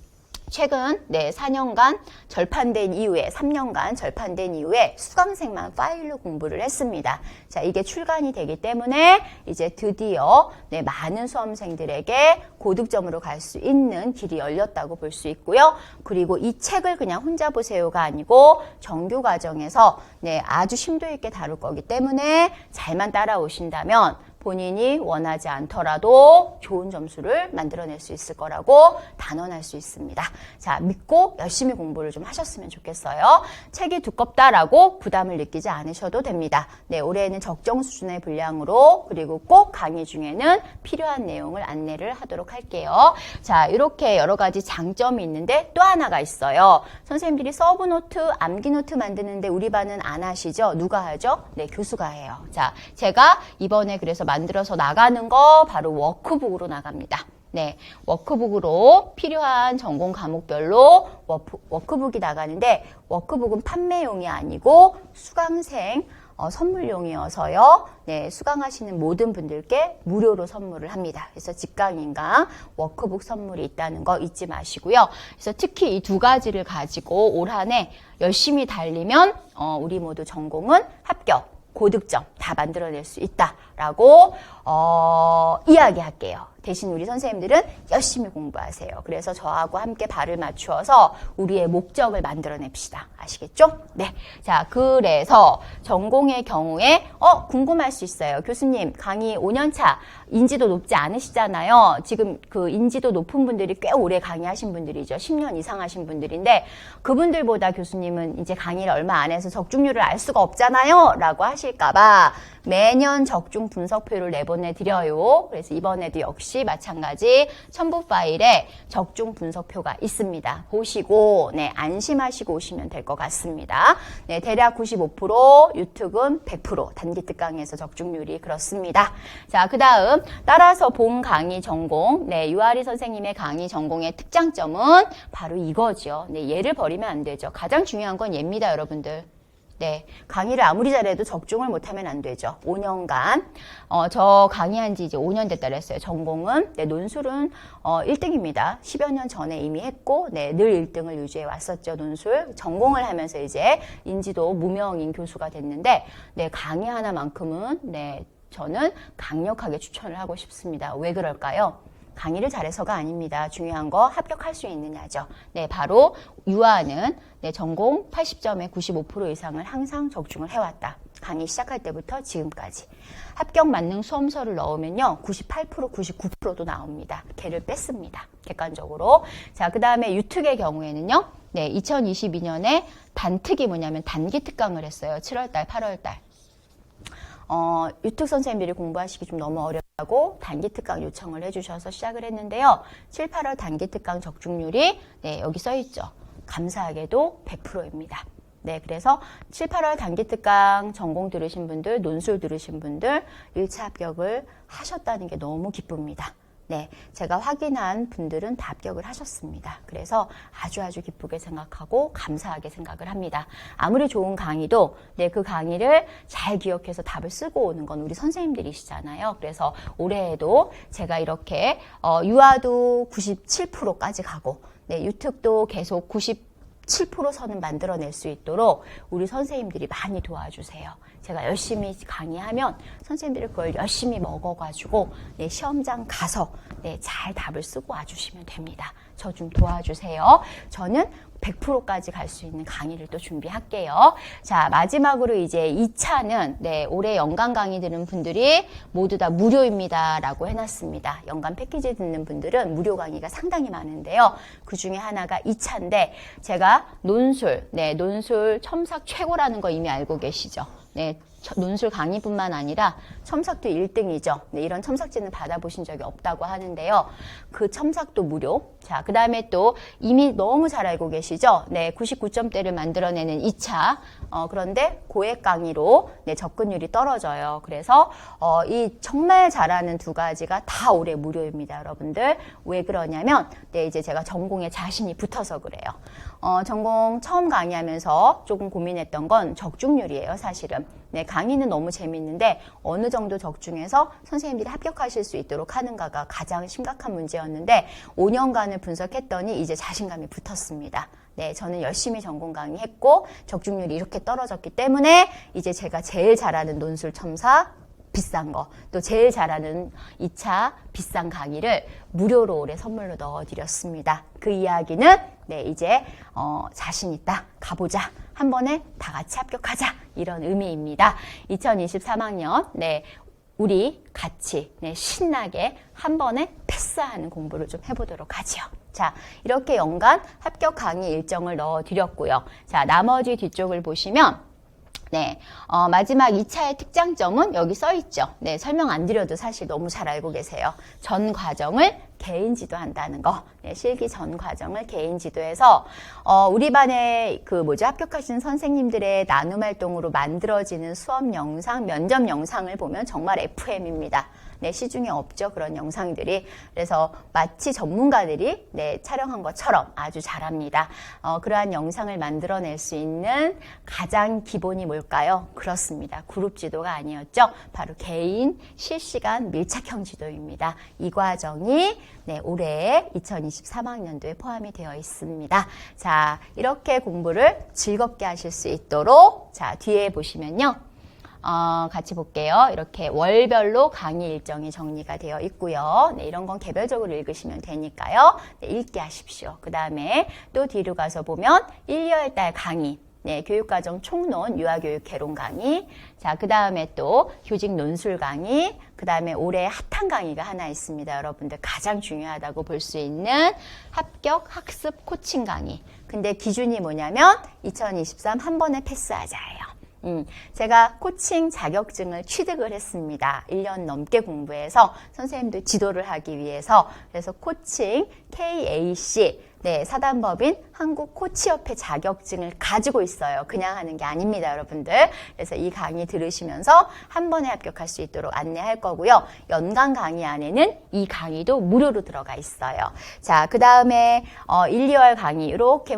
최근 4년간 절판된 이후에 3년간 절판된 이후에 수강생만 파일로 공부를 했습니다. 자, 이게 출간이 되기 때문에 이제 드디어 많은 수험생들에게 고득점으로 갈 수 있는 길이 열렸다고 볼 수 있고요. 그리고 이 책을 그냥 혼자 보세요가 아니고 정규 과정에서 아주 심도 있게 다룰 거기 때문에 잘만 따라오신다면 본인이 원하지 않더라도 좋은 점수를 만들어낼 수 있을 거라고 단언할 수 있습니다. 자, 믿고 열심히 공부를 좀 하셨으면 좋겠어요. 책이 두껍다라고 부담을 느끼지 않으셔도 됩니다. 네, 올해는 적정 수준의 분량으로 그리고 꼭 강의 중에는 필요한 내용을 안내를 하도록 할게요. 자, 이렇게 여러 가지 장점이 있는데 또 하나가 있어요. 선생님들이 서브노트, 암기노트 만드는데 우리 반은 안 하시죠? 누가 하죠? 네, 교수가 해요. 자, 제가 이번에 그래서 만들어서 나가는 거 바로 워크북으로 나갑니다. 네, 워크북으로 필요한 전공 과목별로 워크북이 나가는데 워크북은 판매용이 아니고 수강생 선물용이어서요. 네, 수강하시는 모든 분들께 무료로 선물을 합니다. 그래서 직강인강 워크북 선물이 있다는 거 잊지 마시고요. 그래서 특히 이 2가지를 가지고 올 한 해 열심히 달리면 우리 모두 전공은 합격, 고득점 다 만들어낼 수 있다라고 이야기할게요. 대신 우리 선생님들은 열심히 공부하세요. 그래서 저하고 함께 발을 맞추어서 우리의 목적을 만들어냅시다. 아시겠죠? 네. 자, 그래서 전공의 경우에 궁금할 수 있어요. 교수님, 강의 5년차 인지도 높지 않으시잖아요. 지금 그 인지도 높은 분들이 꽤 오래 강의하신 분들이죠. 10년 이상 하신 분들인데 그분들보다 교수님은 이제 강의를 얼마 안 해서 적중률을 알 수가 없잖아요. 라고 하실까봐 매년 적중 분석표를 내보내드려요. 그래서 이번에도 역시 마찬가지 첨부 파일에 적중 분석표가 있습니다. 보시고 안심하시고 오시면 될 것 같습니다. 네, 대략 95%, 유특은 100% 단기 특강에서 적중률이 그렇습니다. 자, 그 다음 따라서 본 강의 전공, 유아리 선생님의 강의 전공의 특장점은 바로 이거죠. 얘를 버리면 안 되죠. 가장 중요한 건 얘입니다, 여러분들. 네, 강의를 아무리 잘해도 적중을 못하면 안 되죠. 5년간 저 강의한 지 이제 5년 됐다 그랬어요. 전공은 논술은 1등입니다. 10여 년 전에 이미 했고 늘 1등을 유지해 왔었죠. 논술 전공을 하면서 이제 인지도 무명인 교수가 됐는데 강의 하나만큼은 저는 강력하게 추천을 하고 싶습니다. 왜 그럴까요? 강의를 잘해서가 아닙니다. 중요한 거 합격할 수 있느냐죠. 네, 바로 유아는 전공 80점에 95% 이상을 항상 적중을 해왔다. 강의 시작할 때부터 지금까지. 합격 만능 수험서를 넣으면요. 98%, 99%도 나옵니다. 걔를 뺐습니다. 객관적으로. 자, 그 다음에 유특의 경우에는요. 2022년에 단특이 뭐냐면 단기 특강을 했어요. 7월달, 8월달. 유특 선생님들이 공부하시기 좀 너무 어렵다고 단기 특강 요청을 해주셔서 시작을 했는데요. 7, 8월 단기 특강 적중률이 여기 써있죠. 감사하게도 100%입니다. 네, 그래서 7, 8월 단기 특강 전공 들으신 분들, 논술 들으신 분들 1차 합격을 하셨다는 게 너무 기쁩니다. 네, 제가 확인한 분들은 다 합격을 하셨습니다. 그래서 아주 기쁘게 생각하고 감사하게 생각을 합니다. 아무리 좋은 강의도 그 강의를 잘 기억해서 답을 쓰고 오는 건 우리 선생님들이시잖아요. 그래서 올해에도 제가 이렇게 유아도 97%까지 가고 유특도 계속 7% 선은 만들어낼 수 있도록 우리 선생님들이 많이 도와주세요. 제가 열심히 강의하면 선생님들이 그걸 열심히 먹어가지고 네, 시험장 가서 네, 잘 답을 쓰고 와주시면 됩니다. 저 좀 도와주세요. 저는 100%까지 갈 수 있는 강의를 또 준비할게요. 자, 마지막으로 이제 2차는 네, 올해 연간 강의 듣는 분들이 모두 다 무료입니다 라고 해놨습니다. 연간 패키지 듣는 분들은 무료 강의가 상당히 많은데요. 그 중에 하나가 2차인데 제가 논술, 네, 논술 첨삭 최고라는 거 이미 알고 계시죠? 네, 논술 강의뿐만 아니라 첨삭도 1등이죠. 네, 이런 첨삭지는 받아보신 적이 없다고 하는데요. 그 첨삭도 무료. 자, 그 다음에 또 이미 너무 잘 알고 계시죠? 네, 99점대를 만들어내는 2차. 그런데 고액 강의로 네, 접근율이 떨어져요. 그래서 이 정말 잘하는 두 가지가 다 올해 무료입니다, 여러분들. 왜 그러냐면 네, 이제 제가 전공에 자신이 붙어서 그래요. 전공 처음 강의하면서 조금 고민했던 건 적중률이에요, 사실은. 네, 강의는 너무 재밌는데 어느 정도 적중해서 선생님들이 합격하실 수 있도록 하는가가 가장 심각한 문제였는데 5년간을 분석했더니 이제 자신감이 붙었습니다. 네, 저는 열심히 전공 강의했고 적중률이 이렇게 떨어졌기 때문에 이제 제가 제일 잘하는 논술 첨삭 비싼 거, 또 제일 잘하는 2차 비싼 강의를 무료로 올해 선물로 넣어드렸습니다. 그 이야기는 네, 이제 자신 있다, 가보자, 한 번에 다 같이 합격하자, 이런 의미입니다. 2023학년 네, 우리 같이 네, 신나게 한 번에 패스하는 공부를 좀 해보도록 하죠. 자, 이렇게 연간 합격 강의 일정을 넣어드렸고요. 자, 나머지 뒤쪽을 보시면 네, 마지막 2차의 특장점은 여기 써 있죠. 네, 설명 안 드려도 사실 너무 잘 알고 계세요. 전 과정을 개인 지도한다는 거. 네, 실기 전 과정을 개인 지도해서 우리 반에 합격하신 선생님들의 나눔 활동으로 만들어지는 수업 영상, 면접 영상을 보면 정말 FM입니다. 네, 시중에 없죠. 그런 영상들이. 그래서 마치 전문가들이 네, 촬영한 것처럼 아주 잘합니다. 그러한 영상을 만들어낼 수 있는 가장 기본이 뭘까요? 그렇습니다. 그룹 지도가 아니었죠. 바로 개인 실시간 밀착형 지도입니다. 이 과정이 네, 올해 2023학년도에 포함이 되어 있습니다. 자, 이렇게 공부를 즐겁게 하실 수 있도록 자, 뒤에 보시면요. 같이 볼게요. 이렇게 월별로 강의 일정이 정리가 되어 있고요. 네, 이런 건 개별적으로 읽으시면 되니까요. 네, 읽게 하십시오. 그 다음에 또 뒤로 가서 보면 1, 2월달 강의, 네, 교육과정 총론, 유아교육 개론 강의, 자, 그 다음에 또 교직 논술 강의, 그 다음에 올해 핫한 강의가 하나 있습니다. 여러분들 가장 중요하다고 볼 수 있는 합격 학습 코칭 강의. 근데 기준이 뭐냐면 2023 한 번에 패스하자예요. 제가 코칭 자격증을 취득을 했습니다. 1년 넘게 공부해서 선생님들 지도를 하기 위해서. 그래서 코칭 KAC 네, 사단법인 한국코치협회 자격증을 가지고 있어요. 그냥 하는 게 아닙니다, 여러분들. 그래서 이 강의 들으시면서 한 번에 합격할 수 있도록 안내할 거고요. 연간 강의 안에는 이 강의도 무료로 들어가 있어요. 자, 그 다음에 1, 2월 강의 이렇게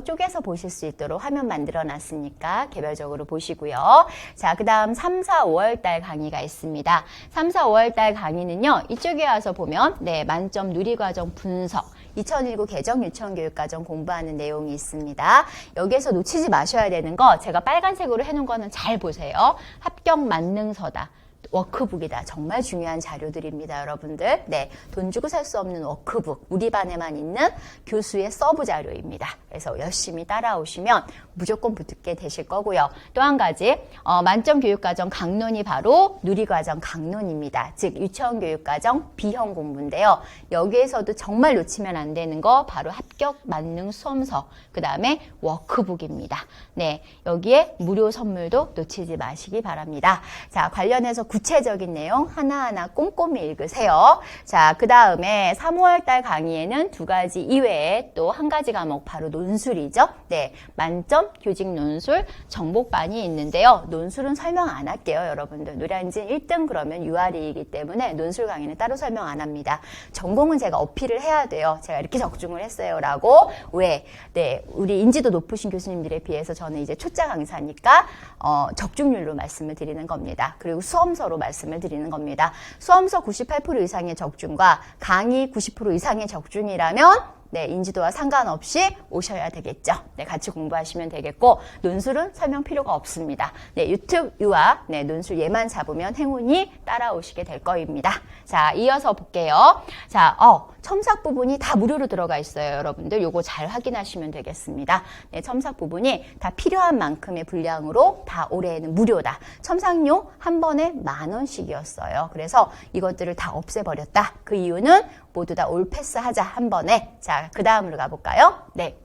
쪼개서 보실 수 있도록 화면 만들어 놨으니까 개별적으로 보시고요. 자, 그 다음 3, 4, 5월 달 강의가 있습니다. 3, 4, 5월 달 강의는요, 이쪽에 와서 보면, 네, 만점 누리과정 분석. 2019 개정 유치원교육과정 공부하는 내용이 있습니다. 여기에서 놓치지 마셔야 되는 거 제가 빨간색으로 해놓은 거는 잘 보세요. 합격 만능서다. 워크북이다. 정말 중요한 자료들입니다, 여러분들. 네, 돈 주고 살 수 없는 워크북. 우리 반에만 있는 교수의 서브 자료입니다. 그래서 열심히 따라오시면 무조건 붙게 되실 거고요. 또 한 가지, 만점 교육과정 강론이 바로 누리과정 강론입니다. 즉, 유치원 교육과정 B형 공부인데요. 여기에서도 정말 놓치면 안 되는 거 바로 합격 만능 수험서, 그 다음에 워크북입니다. 네, 여기에 무료 선물도 놓치지 마시기 바랍니다. 자, 관련해서 구체적인 내용 하나하나 꼼꼼히 읽으세요. 자, 그 다음에 3월 달 강의에는 두 가지 이외에 또 한 가지 과목 바로 논술이죠. 네, 만점 교직 논술 정복반이 있는데요. 논술은 설명 안 할게요, 여러분들. 노량진 1등 그러면 UR이기 때문에 논술 강의는 따로 설명 안 합니다. 전공은 제가 어필을 해야 돼요. 제가 이렇게 적중을 했어요 라고. 왜? 네, 우리 인지도 높으신 교수님들에 비해서 저는 이제 초짜 강사니까 적중률로 말씀을 드리는 겁니다. 그리고 수험서로 말씀을 드리는 겁니다. 수험서 98% 이상의 적중과 강의 90% 이상의 적중이라면 네, 인지도와 상관없이 오셔야 되겠죠. 네, 같이 공부하시면 되겠고 논술은 설명 필요가 없습니다. 네, 유특, 유아, 네, 논술 얘만 잡으면 행운이 따라오시게 될 거입니다. 자, 이어서 볼게요. 자, 첨삭 부분이 다 무료로 들어가 있어요. 여러분들 요거 잘 확인하시면 되겠습니다. 네, 첨삭 부분이 다 필요한 만큼의 분량으로 다 올해에는 무료다. 첨삭료 한 번에 10,000원씩이었어요. 그래서 이것들을 다 없애버렸다. 그 이유는 모두 다 올 패스 하자 한 번에. 자, 그 다음으로 가볼까요? 네.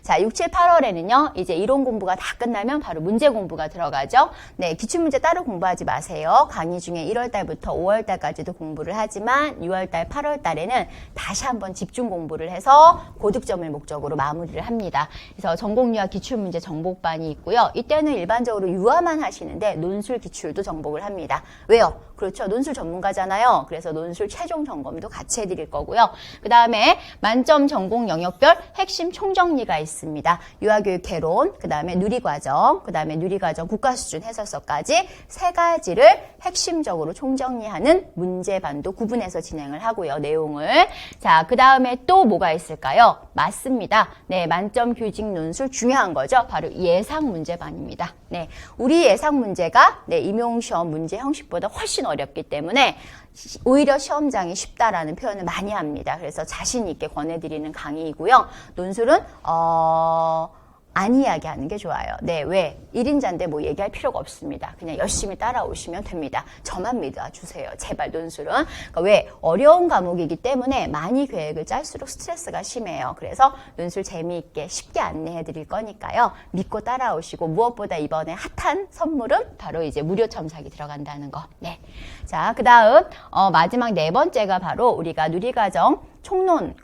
자, 6, 7, 8월에는요, 이제 이론 공부가 다 끝나면 바로 문제 공부가 들어가죠. 네, 기출문제 따로 공부하지 마세요. 강의 중에 1월달부터 5월달까지도 공부를 하지만 6월달, 8월달에는 다시 한번 집중 공부를 해서 고득점을 목적으로 마무리를 합니다. 그래서 전공유아 기출문제 정복반이 있고요. 이때는 일반적으로 유아만 하시는데 논술 기출도 정복을 합니다. 왜요? 그렇죠. 논술 전문가잖아요. 그래서 논술 최종 점검도 같이 해드릴 거고요. 그 다음에 만점 전공 영역별 핵심 총정리가 있습니다. 유아교육 개론, 그 다음에 누리과정, 그 다음에 누리과정 국가수준 해설서까지 세 가지를 핵심적으로 총정리하는 문제반도 구분해서 진행을 하고요. 내용을. 자, 그 다음에 또 뭐가 있을까요? 맞습니다. 네, 만점 규직 논술 중요한 거죠. 바로 예상 문제반입니다. 네, 우리 예상 문제가 네, 임용시험 문제 형식보다 훨씬 어렵기 때문에 오히려 시험장이 쉽다라는 표현을 많이 합니다. 그래서 자신 있게 권해드리는 강의이고요. 논술은 안 이야기하는 게 좋아요. 네, 왜? 1인자인데 뭐 얘기할 필요가 없습니다. 그냥 열심히 따라오시면 됩니다. 저만 믿어주세요. 제발 논술은. 그러니까 왜? 어려운 과목이기 때문에 많이 계획을 짤수록 스트레스가 심해요. 그래서 논술 재미있게 쉽게 안내해 드릴 거니까요. 믿고 따라오시고 무엇보다 이번에 핫한 선물은 바로 이제 무료 첨삭이 들어간다는 거. 네. 자, 그 다음 마지막 네 번째가 바로 우리가 누리과정 총론,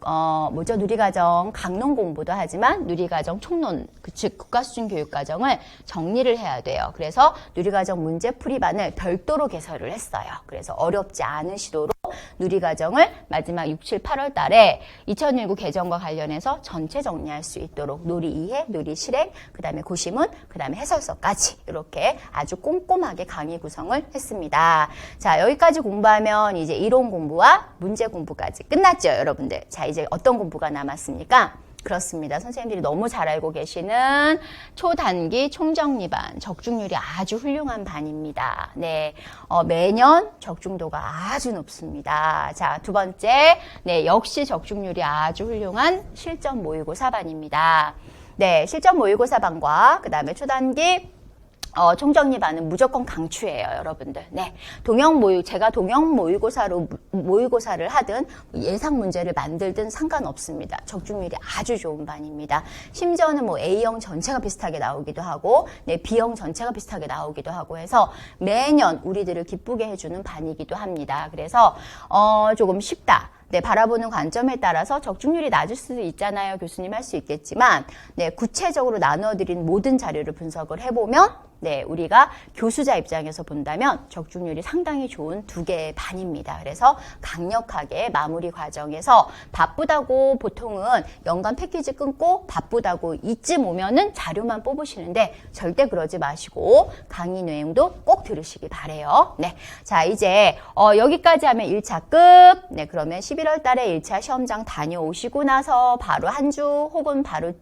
누리과정 강론 공부도 하지만 누리과정 총론, 즉 국가수준 교육과정을 정리를 해야 돼요. 그래서 누리과정 문제풀이반을 별도로 개설을 했어요. 그래서 어렵지 않으시도록 누리과정을 마지막 6, 7, 8월 달에 2019 개정과 관련해서 전체 정리할 수 있도록 누리 이해, 누리 실행, 그 다음에 고시문, 그 다음에 해설서까지 이렇게 아주 꼼꼼하게 강의 구성을 했습니다. 자, 여기까지 공부하면 이제 이론 공부와 문제 공부까지 끝났죠, 여러분들. 자, 이제 어떤 공부가 남았습니까? 그렇습니다. 선생님들이 너무 잘 알고 계시는 초단기 총정리반, 적중률이 아주 훌륭한 반입니다. 네, 매년 적중도가 아주 높습니다. 자, 두 번째, 네, 역시 적중률이 아주 훌륭한 실전 모의고사 반입니다. 네, 실전 모의고사 반과 그 다음에 초단기 총정리반은 무조건 강추예요, 여러분들. 네. 제가 동형 모의고사를 하든 예상 문제를 만들든 상관없습니다. 적중률이 아주 좋은 반입니다. 심지어는 뭐 A형 전체가 비슷하게 나오기도 하고, 네, B형 전체가 비슷하게 나오기도 하고 해서 매년 우리들을 기쁘게 해주는 반이기도 합니다. 그래서, 조금 쉽다. 네, 바라보는 관점에 따라서 적중률이 낮을 수도 있잖아요. 교수님 할 수 있겠지만, 네, 구체적으로 나눠드린 모든 자료를 분석을 해보면, 네, 우리가 교수자 입장에서 본다면 적중률이 상당히 좋은 두 개의 반입니다. 그래서 강력하게 마무리 과정에서 바쁘다고 보통은 연간 패키지 끊고 바쁘다고 이쯤 오면은 자료만 뽑으시는데 절대 그러지 마시고 강의 내용도 꼭 들으시기 바래요. 네, 자, 이제 여기까지 하면 1차 끝. 네, 그러면 11월 달에 1차 시험장 다녀오시고 나서 바로 한 주 혹은 바로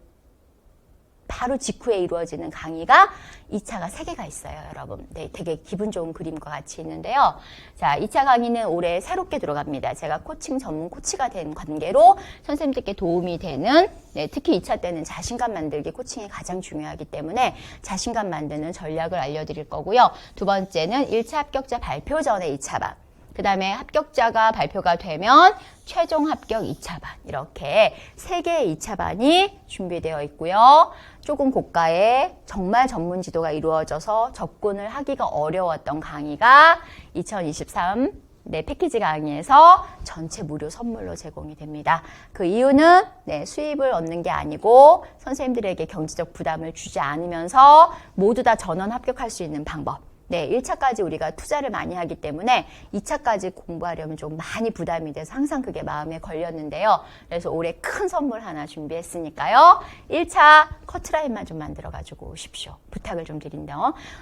직후에 이루어지는 강의가 2차가 3개가 있어요, 여러분. 네, 되게 기분 좋은 그림과 같이 있는데요. 자, 2차 강의는 올해 새롭게 들어갑니다. 제가 코칭 전문 코치가 된 관계로 선생님들께 도움이 되는, 네, 특히 2차 때는 자신감 만들기 코칭이 가장 중요하기 때문에 자신감 만드는 전략을 알려드릴 거고요. 두 번째는 1차 합격자 발표 전에 2차 반. 그 다음에 합격자가 발표가 되면 최종 합격 2차 반, 이렇게 3개의 2차 반이 준비되어 있고요. 조금 고가의 정말 전문 지도가 이루어져서 접근을 하기가 어려웠던 강의가 2023 네, 패키지 강의에서 전체 무료 선물로 제공이 됩니다. 그 이유는 네, 수입을 얻는 게 아니고 선생님들에게 경제적 부담을 주지 않으면서 모두 다 전원 합격할 수 있는 방법. 네, 1차까지 우리가 투자를 많이 하기 때문에 2차까지 공부하려면 좀 많이 부담이 돼서 항상 그게 마음에 걸렸는데요. 그래서 올해 큰 선물 하나 준비했으니까요. 1차 커트라인만 좀 만들어 가지고 오십시오. 부탁을 좀 드린다.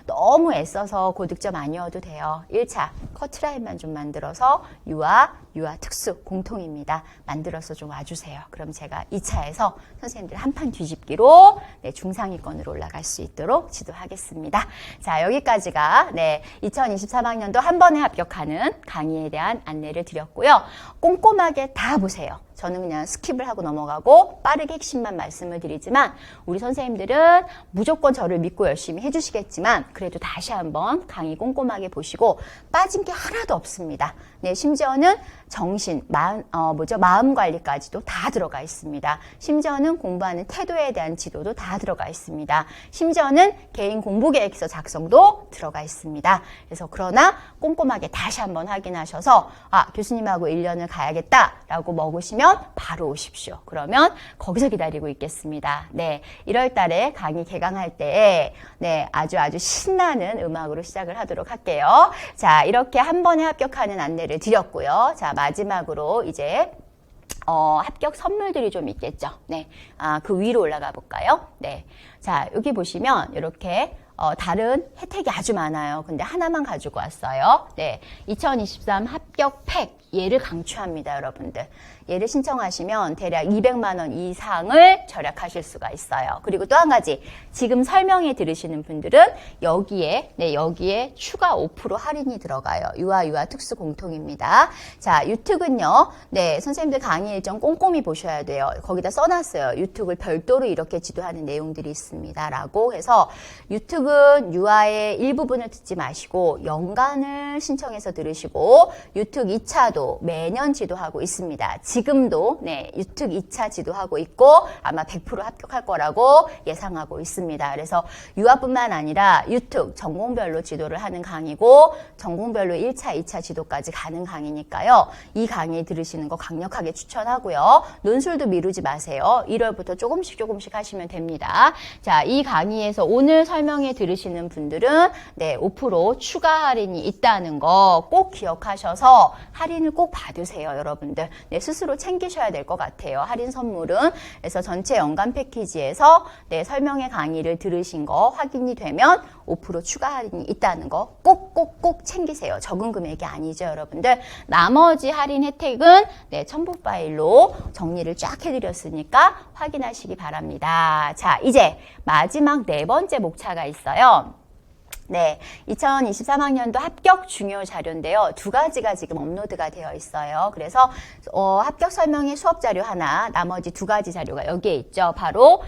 너무 애써서 고득점 아니어도 돼요. 1차 커트라인만 좀 만들어서 유아 특수 공통입니다. 만들어서 좀 와주세요. 그럼 제가 2차에서 선생님들 한판 뒤집기로 네, 중상위권으로 올라갈 수 있도록 지도하겠습니다. 자, 여기까지가 2023학년도 한 번에 합격하는 강의에 대한 안내를 드렸고요. 꼼꼼하게 다 보세요. 저는 그냥 스킵을 하고 넘어가고 빠르게 핵심만 말씀을 드리지만 우리 선생님들은 무조건 저를 믿고 열심히 해주시겠지만 그래도 다시 한번 강의 꼼꼼하게 보시고 빠진 게 하나도 없습니다. 네, 심지어는 정신, 마음 관리까지도 다 들어가 있습니다. 심지어는 공부하는 태도에 대한 지도도 다 들어가 있습니다. 심지어는 개인 공부 계획서 작성도 들어가 있습니다. 그래서 그러나 꼼꼼하게 다시 한번 확인하셔서 교수님하고 1년을 가야겠다라고 먹으시면 바로 오십시오. 그러면 거기서 기다리고 있겠습니다. 네, 1월 달에 강의 개강할 때 아주 신나는 음악으로 시작을 하도록 할게요. 자, 이렇게 한 번에 합격하는 안내를 드렸고요. 자, 마지막으로 이제 합격 선물들이 좀 있겠죠. 네, 그 위로 올라가 볼까요? 네, 자, 여기 보시면 이렇게 다른 혜택이 아주 많아요. 근데 하나만 가지고 왔어요. 네, 2023 합격 팩 얘를 강추합니다, 여러분들. 얘를 신청하시면 대략 200만 원 이상을 절약하실 수가 있어요. 그리고 또 한 가지, 지금 설명회 들으시는 분들은 여기에 추가 5% 할인이 들어가요. 유아 특수 공통입니다. 자, 유특은요, 선생님들 강의 일정 꼼꼼히 보셔야 돼요. 거기다 써놨어요. 유특을 별도로 이렇게 지도하는 내용들이 있습니다. 라고 해서 유특은 유아의 일부분을 듣지 마시고 연간을 신청해서 들으시고 유특 2차도 매년 지도하고 있습니다. 지금도 유특 2차 지도하고 있고 아마 100% 합격할 거라고 예상하고 있습니다. 그래서 유아뿐만 아니라 유특 전공별로 지도를 하는 강의고 전공별로 1차, 2차 지도까지 가는 강의니까요. 이 강의 들으시는 거 강력하게 추천하고요. 논술도 미루지 마세요. 1월부터 조금씩 하시면 됩니다. 자, 이 강의에서 오늘 설명회 들으시는 분들은 5% 추가 할인이 있다는 거 꼭 기억하셔서 할인을 꼭 받으세요, 여러분들. 스스로 챙기셔야 될 것 같아요. 할인 선물은. 그래서 전체 연간 패키지에서 설명회 강의를 들으신 거 확인이 되면 5% 추가 할인이 있다는 거 꼭 챙기세요. 적은 금액이 아니죠, 여러분들. 나머지 할인 혜택은 첨부 파일로 정리를 쫙 해드렸으니까 확인하시기 바랍니다. 자, 이제 마지막 4번째 목차가 있어요. 2023학년도 합격 중요 자료인데요. 2가지가 지금 업로드가 되어 있어요. 그래서 합격 설명회 수업 자료 하나, 나머지 2가지 자료가 여기에 있죠. 바로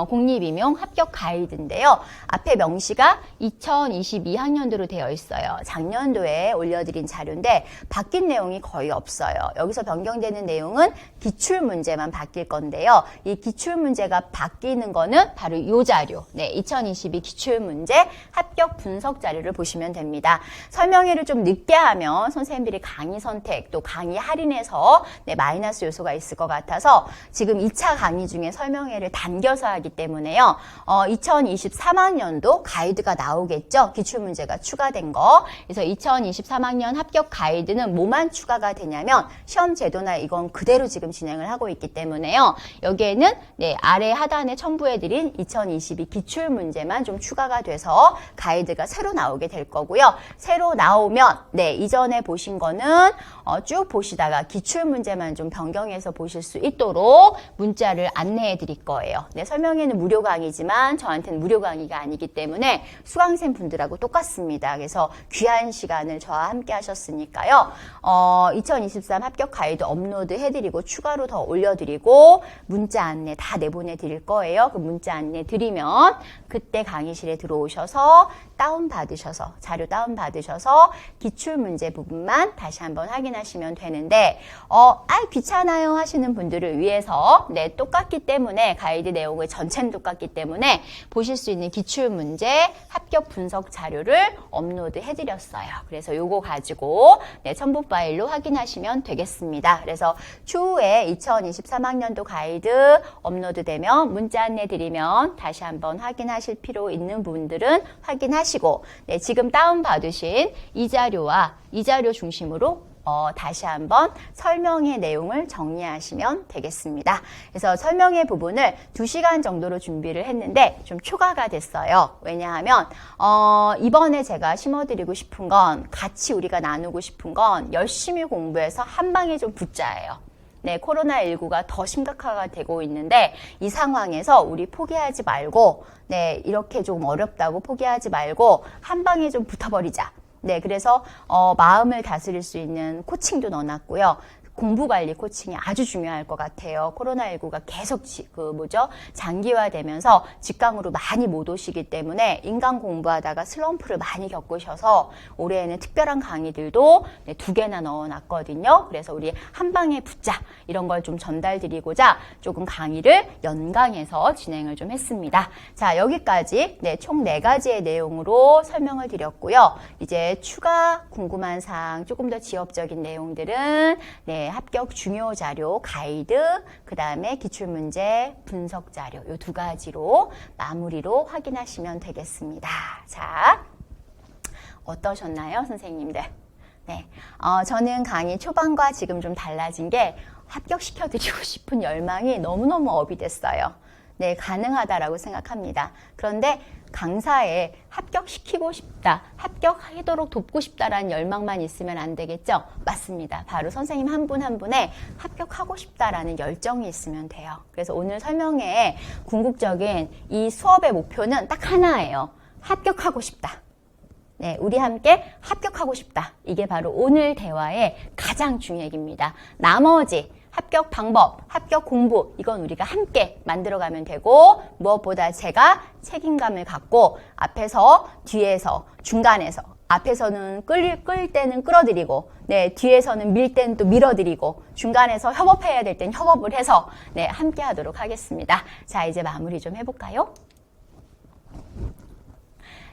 공립임용 합격 가이드인데요. 앞에 명시가 2022학년도로 되어 있어요. 작년도에 올려드린 자료인데 바뀐 내용이 거의 없어요. 여기서 변경되는 내용은 기출문제만 바뀔 건데요. 이 기출문제가 바뀌는 거는 바로 이 자료, 2022 기출문제 합격 분석 자료를 보시면 됩니다. 설명회를 좀 늦게 하면 선생님들이 강의 선택 또 강의 할인해서 마이너스 요소가 있을 것 같아서 지금 2차 강의 중에 설명회를 당겨서 하기 때문에요. 2023학년도 가이드가 나오겠죠. 기출문제가 추가된 거. 그래서 2023학년 합격 가이드는 뭐만 추가가 되냐면 시험 제도나 이건 그대로 지금 진행을 하고 있기 때문에요. 여기에는 아래 하단에 첨부해드린 2022 기출문제만 좀 추가가 돼서 가이드가 새로 나오게 될 거고요. 새로 나오면 이전에 보신 거는 쭉 보시다가 기출문제만 좀 변경해서 보실 수 있도록 문자를 안내해 드릴 거예요. 설명회는 무료 강의지만 저한테는 무료 강의가 아니기 때문에 수강생 분들하고 똑같습니다. 그래서 귀한 시간을 저와 함께 하셨으니까요. 2023 합격 가이드 업로드 해드리고 추가로 더 올려드리고 문자 안내 다 내보내 드릴 거예요. 그 문자 안내 드리면 그때 강의실에 들어오셔서 자료 다운받으셔서 기출문제 부분만 다시 한번 확인하시면 되는데 귀찮아요 하시는 분들을 위해서 똑같기 때문에 가이드 내용을 전체는 똑같기 때문에 보실 수 있는 기출문제 합격 분석 자료를 업로드 해드렸어요. 그래서 요거 가지고 네, 첨부 파일로 확인하시면 되겠습니다. 그래서 추후에 2023학년도 가이드 업로드되면 문자 안내 드리면 다시 한번 확인하실 필요 있는 부분들은 확인하시고 네, 지금 다운받으신 이 자료와 이 자료 중심으로 다시 한번 설명의 내용을 정리하시면 되겠습니다. 그래서 설명의 부분을 2시간 정도로 준비를 했는데 좀 초과가 됐어요. 왜냐하면 이번에 제가 심어드리고 싶은 건 같이 우리가 나누고 싶은 건 열심히 공부해서 한 방에 좀 붙자예요. 네, 코로나19가 더 심각화가 되고 있는데 이 상황에서 우리 포기하지 말고 네, 이렇게 좀 어렵다고 포기하지 말고 한 방에 좀 붙어버리자. 네, 그래서 마음을 다스릴 수 있는 코칭도 넣어놨고요. 공부관리 코칭이 아주 중요할 것 같아요. 코로나19가 계속 장기화되면서 직강으로 많이 못 오시기 때문에 인강 공부하다가 슬럼프를 많이 겪으셔서 올해에는 특별한 강의들도 2개나 넣어놨거든요. 그래서 우리 한 방에 붙자 이런 걸 좀 전달드리고자 조금 강의를 연강해서 진행을 좀 했습니다. 자, 여기까지 총 4가지의 내용으로 설명을 드렸고요. 이제 추가 궁금한 사항, 조금 더 지엽적인 내용들은 합격 중요 자료, 가이드, 그 다음에 기출문제, 분석 자료 이 2가지로 마무리로 확인하시면 되겠습니다. 자, 어떠셨나요, 선생님들? 네, 저는 강의 초반과 지금 좀 달라진 게 합격시켜드리고 싶은 열망이 너무너무 업이 됐어요. 네, 가능하다라고 생각합니다. 그런데 강사에 합격시키고 싶다, 합격하도록 돕고 싶다라는 열망만 있으면 안 되겠죠? 맞습니다. 바로 선생님 한 분 한 분에 합격하고 싶다라는 열정이 있으면 돼요. 그래서 오늘 설명회의 궁극적인 이 수업의 목표는 딱 하나예요. 합격하고 싶다. 네, 우리 함께 합격하고 싶다. 이게 바로 오늘 대화의 가장 중요한 얘기입니다. 나머지 합격 방법, 합격 공부 이건 우리가 함께 만들어가면 되고 무엇보다 제가 책임감을 갖고 앞에서, 뒤에서, 중간에서 앞에서는 끌 때는 끌어들이고 네, 뒤에서는 밀 때는 또 밀어드리고 중간에서 협업해야 될 때는 협업을 해서 네, 함께 하도록 하겠습니다. 자, 이제 마무리 좀 해볼까요?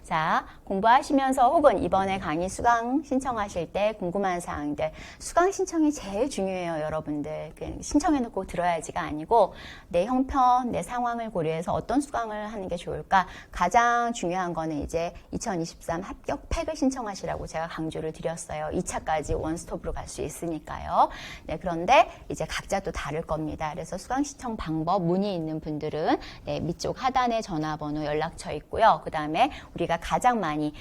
자, 공부하시면서 혹은 이번에 강의 수강 신청하실 때 궁금한 사항들, 수강 신청이 제일 중요해요, 여러분들. 신청해놓고 들어야지가 아니고 내 형편, 내 상황을 고려해서 어떤 수강을 하는 게 좋을까? 가장 중요한 거는 이제 2023 합격 팩을 신청하시라고 제가 강조를 드렸어요. 2차까지 원스톱으로 갈 수 있으니까요. 네, 그런데 이제 각자 또 다를 겁니다. 그래서 수강 신청 방법, 문의 있는 분들은 네, 밑쪽 하단에 전화번호 연락처 있고요. 그 다음에 우리가 가장 많이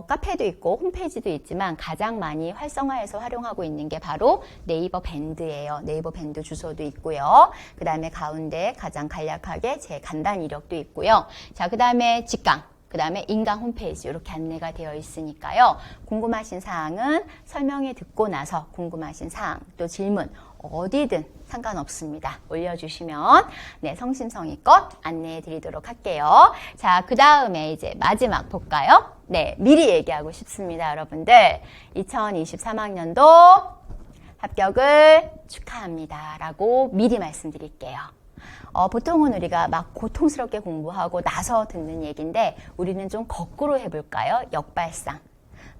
카페도 있고 홈페이지도 있지만 가장 많이 활성화해서 활용하고 있는 게 바로 네이버 밴드예요. 네이버 밴드 주소도 있고요. 그 다음에 가운데 가장 간략하게 제 간단 이력도 있고요. 자, 그 다음에 직강, 그 다음에 인강 홈페이지 이렇게 안내가 되어 있으니까요. 궁금하신 사항은 설명회 듣고 나서 궁금하신 사항 또 질문 어디든 상관없습니다. 올려주시면 네, 성심성의껏 안내해 드리도록 할게요. 자, 그 다음에 이제 마지막 볼까요? 네, 미리 얘기하고 싶습니다, 여러분들. 2023학년도 합격을 축하합니다 라고 미리 말씀드릴게요. 보통은 우리가 막 고통스럽게 공부하고 나서 듣는 얘기인데 우리는 좀 거꾸로 해볼까요? 역발상.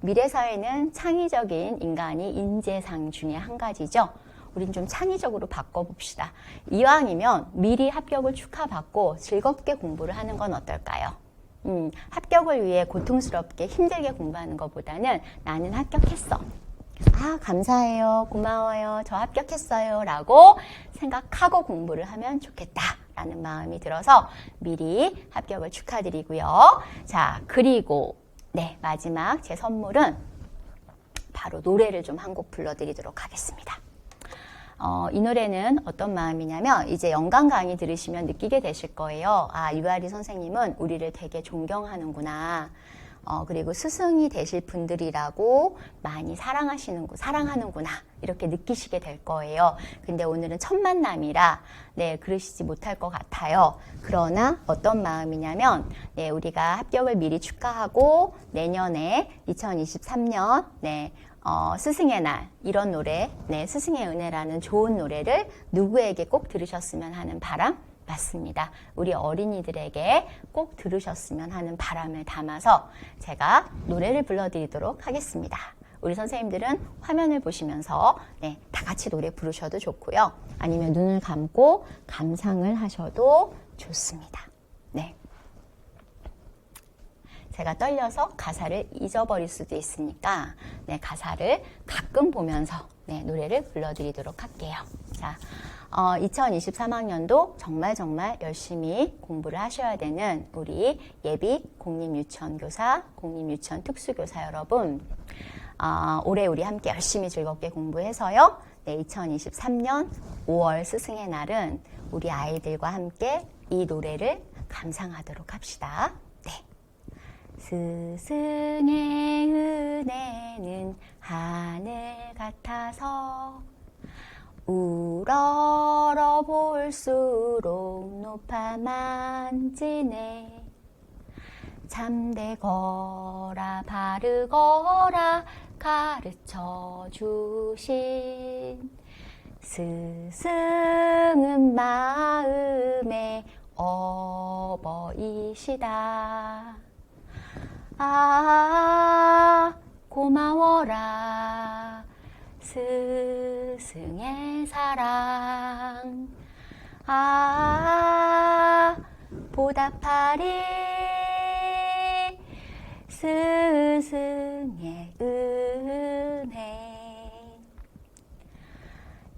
미래 사회는 창의적인 인간이 인재상 중에 한 가지죠. 우린 좀 창의적으로 바꿔봅시다. 이왕이면 미리 합격을 축하받고 즐겁게 공부를 하는 건 어떨까요? 합격을 위해 고통스럽게 힘들게 공부하는 것보다는 나는 합격했어. 아, 감사해요. 고마워요. 저 합격했어요. 라고 생각하고 공부를 하면 좋겠다. 라는 마음이 들어서 미리 합격을 축하드리고요. 자, 그리고 네, 마지막 제 선물은 바로 노래를 좀 한 곡 불러드리도록 하겠습니다. 이 노래는 어떤 마음이냐면 이제 연강 강의 들으시면 느끼게 되실 거예요. 아, 유아리 선생님은 우리를 되게 존경하는구나. 그리고 스승이 되실 분들이라고 많이 사랑하는구나. 이렇게 느끼시게 될 거예요. 근데 오늘은 첫 만남이라, 네, 그러시지 못할 것 같아요. 그러나 어떤 마음이냐면, 네, 우리가 합격을 미리 축하하고, 내년에 2023년, 네, 스승의 날, 이런 노래, 네, 스승의 은혜라는 좋은 노래를 누구에게 꼭 들으셨으면 하는 바람, 맞습니다. 우리 어린이들에게 꼭 들으셨으면 하는 바람을 담아서 제가 노래를 불러드리도록 하겠습니다. 우리 선생님들은 화면을 보시면서 네, 다 같이 노래 부르셔도 좋고요. 아니면 눈을 감고 감상을 하셔도 좋습니다. 네. 제가 떨려서 가사를 잊어버릴 수도 있으니까 네, 가사를 가끔 보면서 네, 노래를 불러드리도록 할게요. 자, 2023학년도 정말 열심히 공부를 하셔야 되는 우리 예비 공립유치원교사, 공립유치원 특수교사 여러분, 올해 우리 함께 열심히 즐겁게 공부해서요. 네, 2023년 5월 스승의 날은 우리 아이들과 함께 이 노래를 감상하도록 합시다. 네. 스승의 은혜는 하늘 같아서 우러러 볼수록 높아 만지네. 참되거라 바르거라 가르쳐 주신 스승은 마음의 어버이시다. 아 고마워라 스승의 사랑. 아 보답하리 스승의 은혜.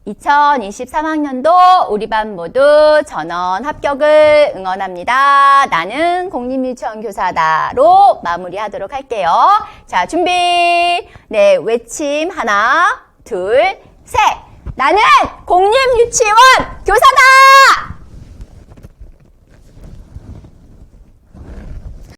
2023학년도 우리 반 모두 전원 합격을 응원합니다. 나는 공립유치원 교사다로 마무리하도록 할게요. 자, 준비. 네, 외침 하나, 둘, 셋. 나는 공립유치원 교사다!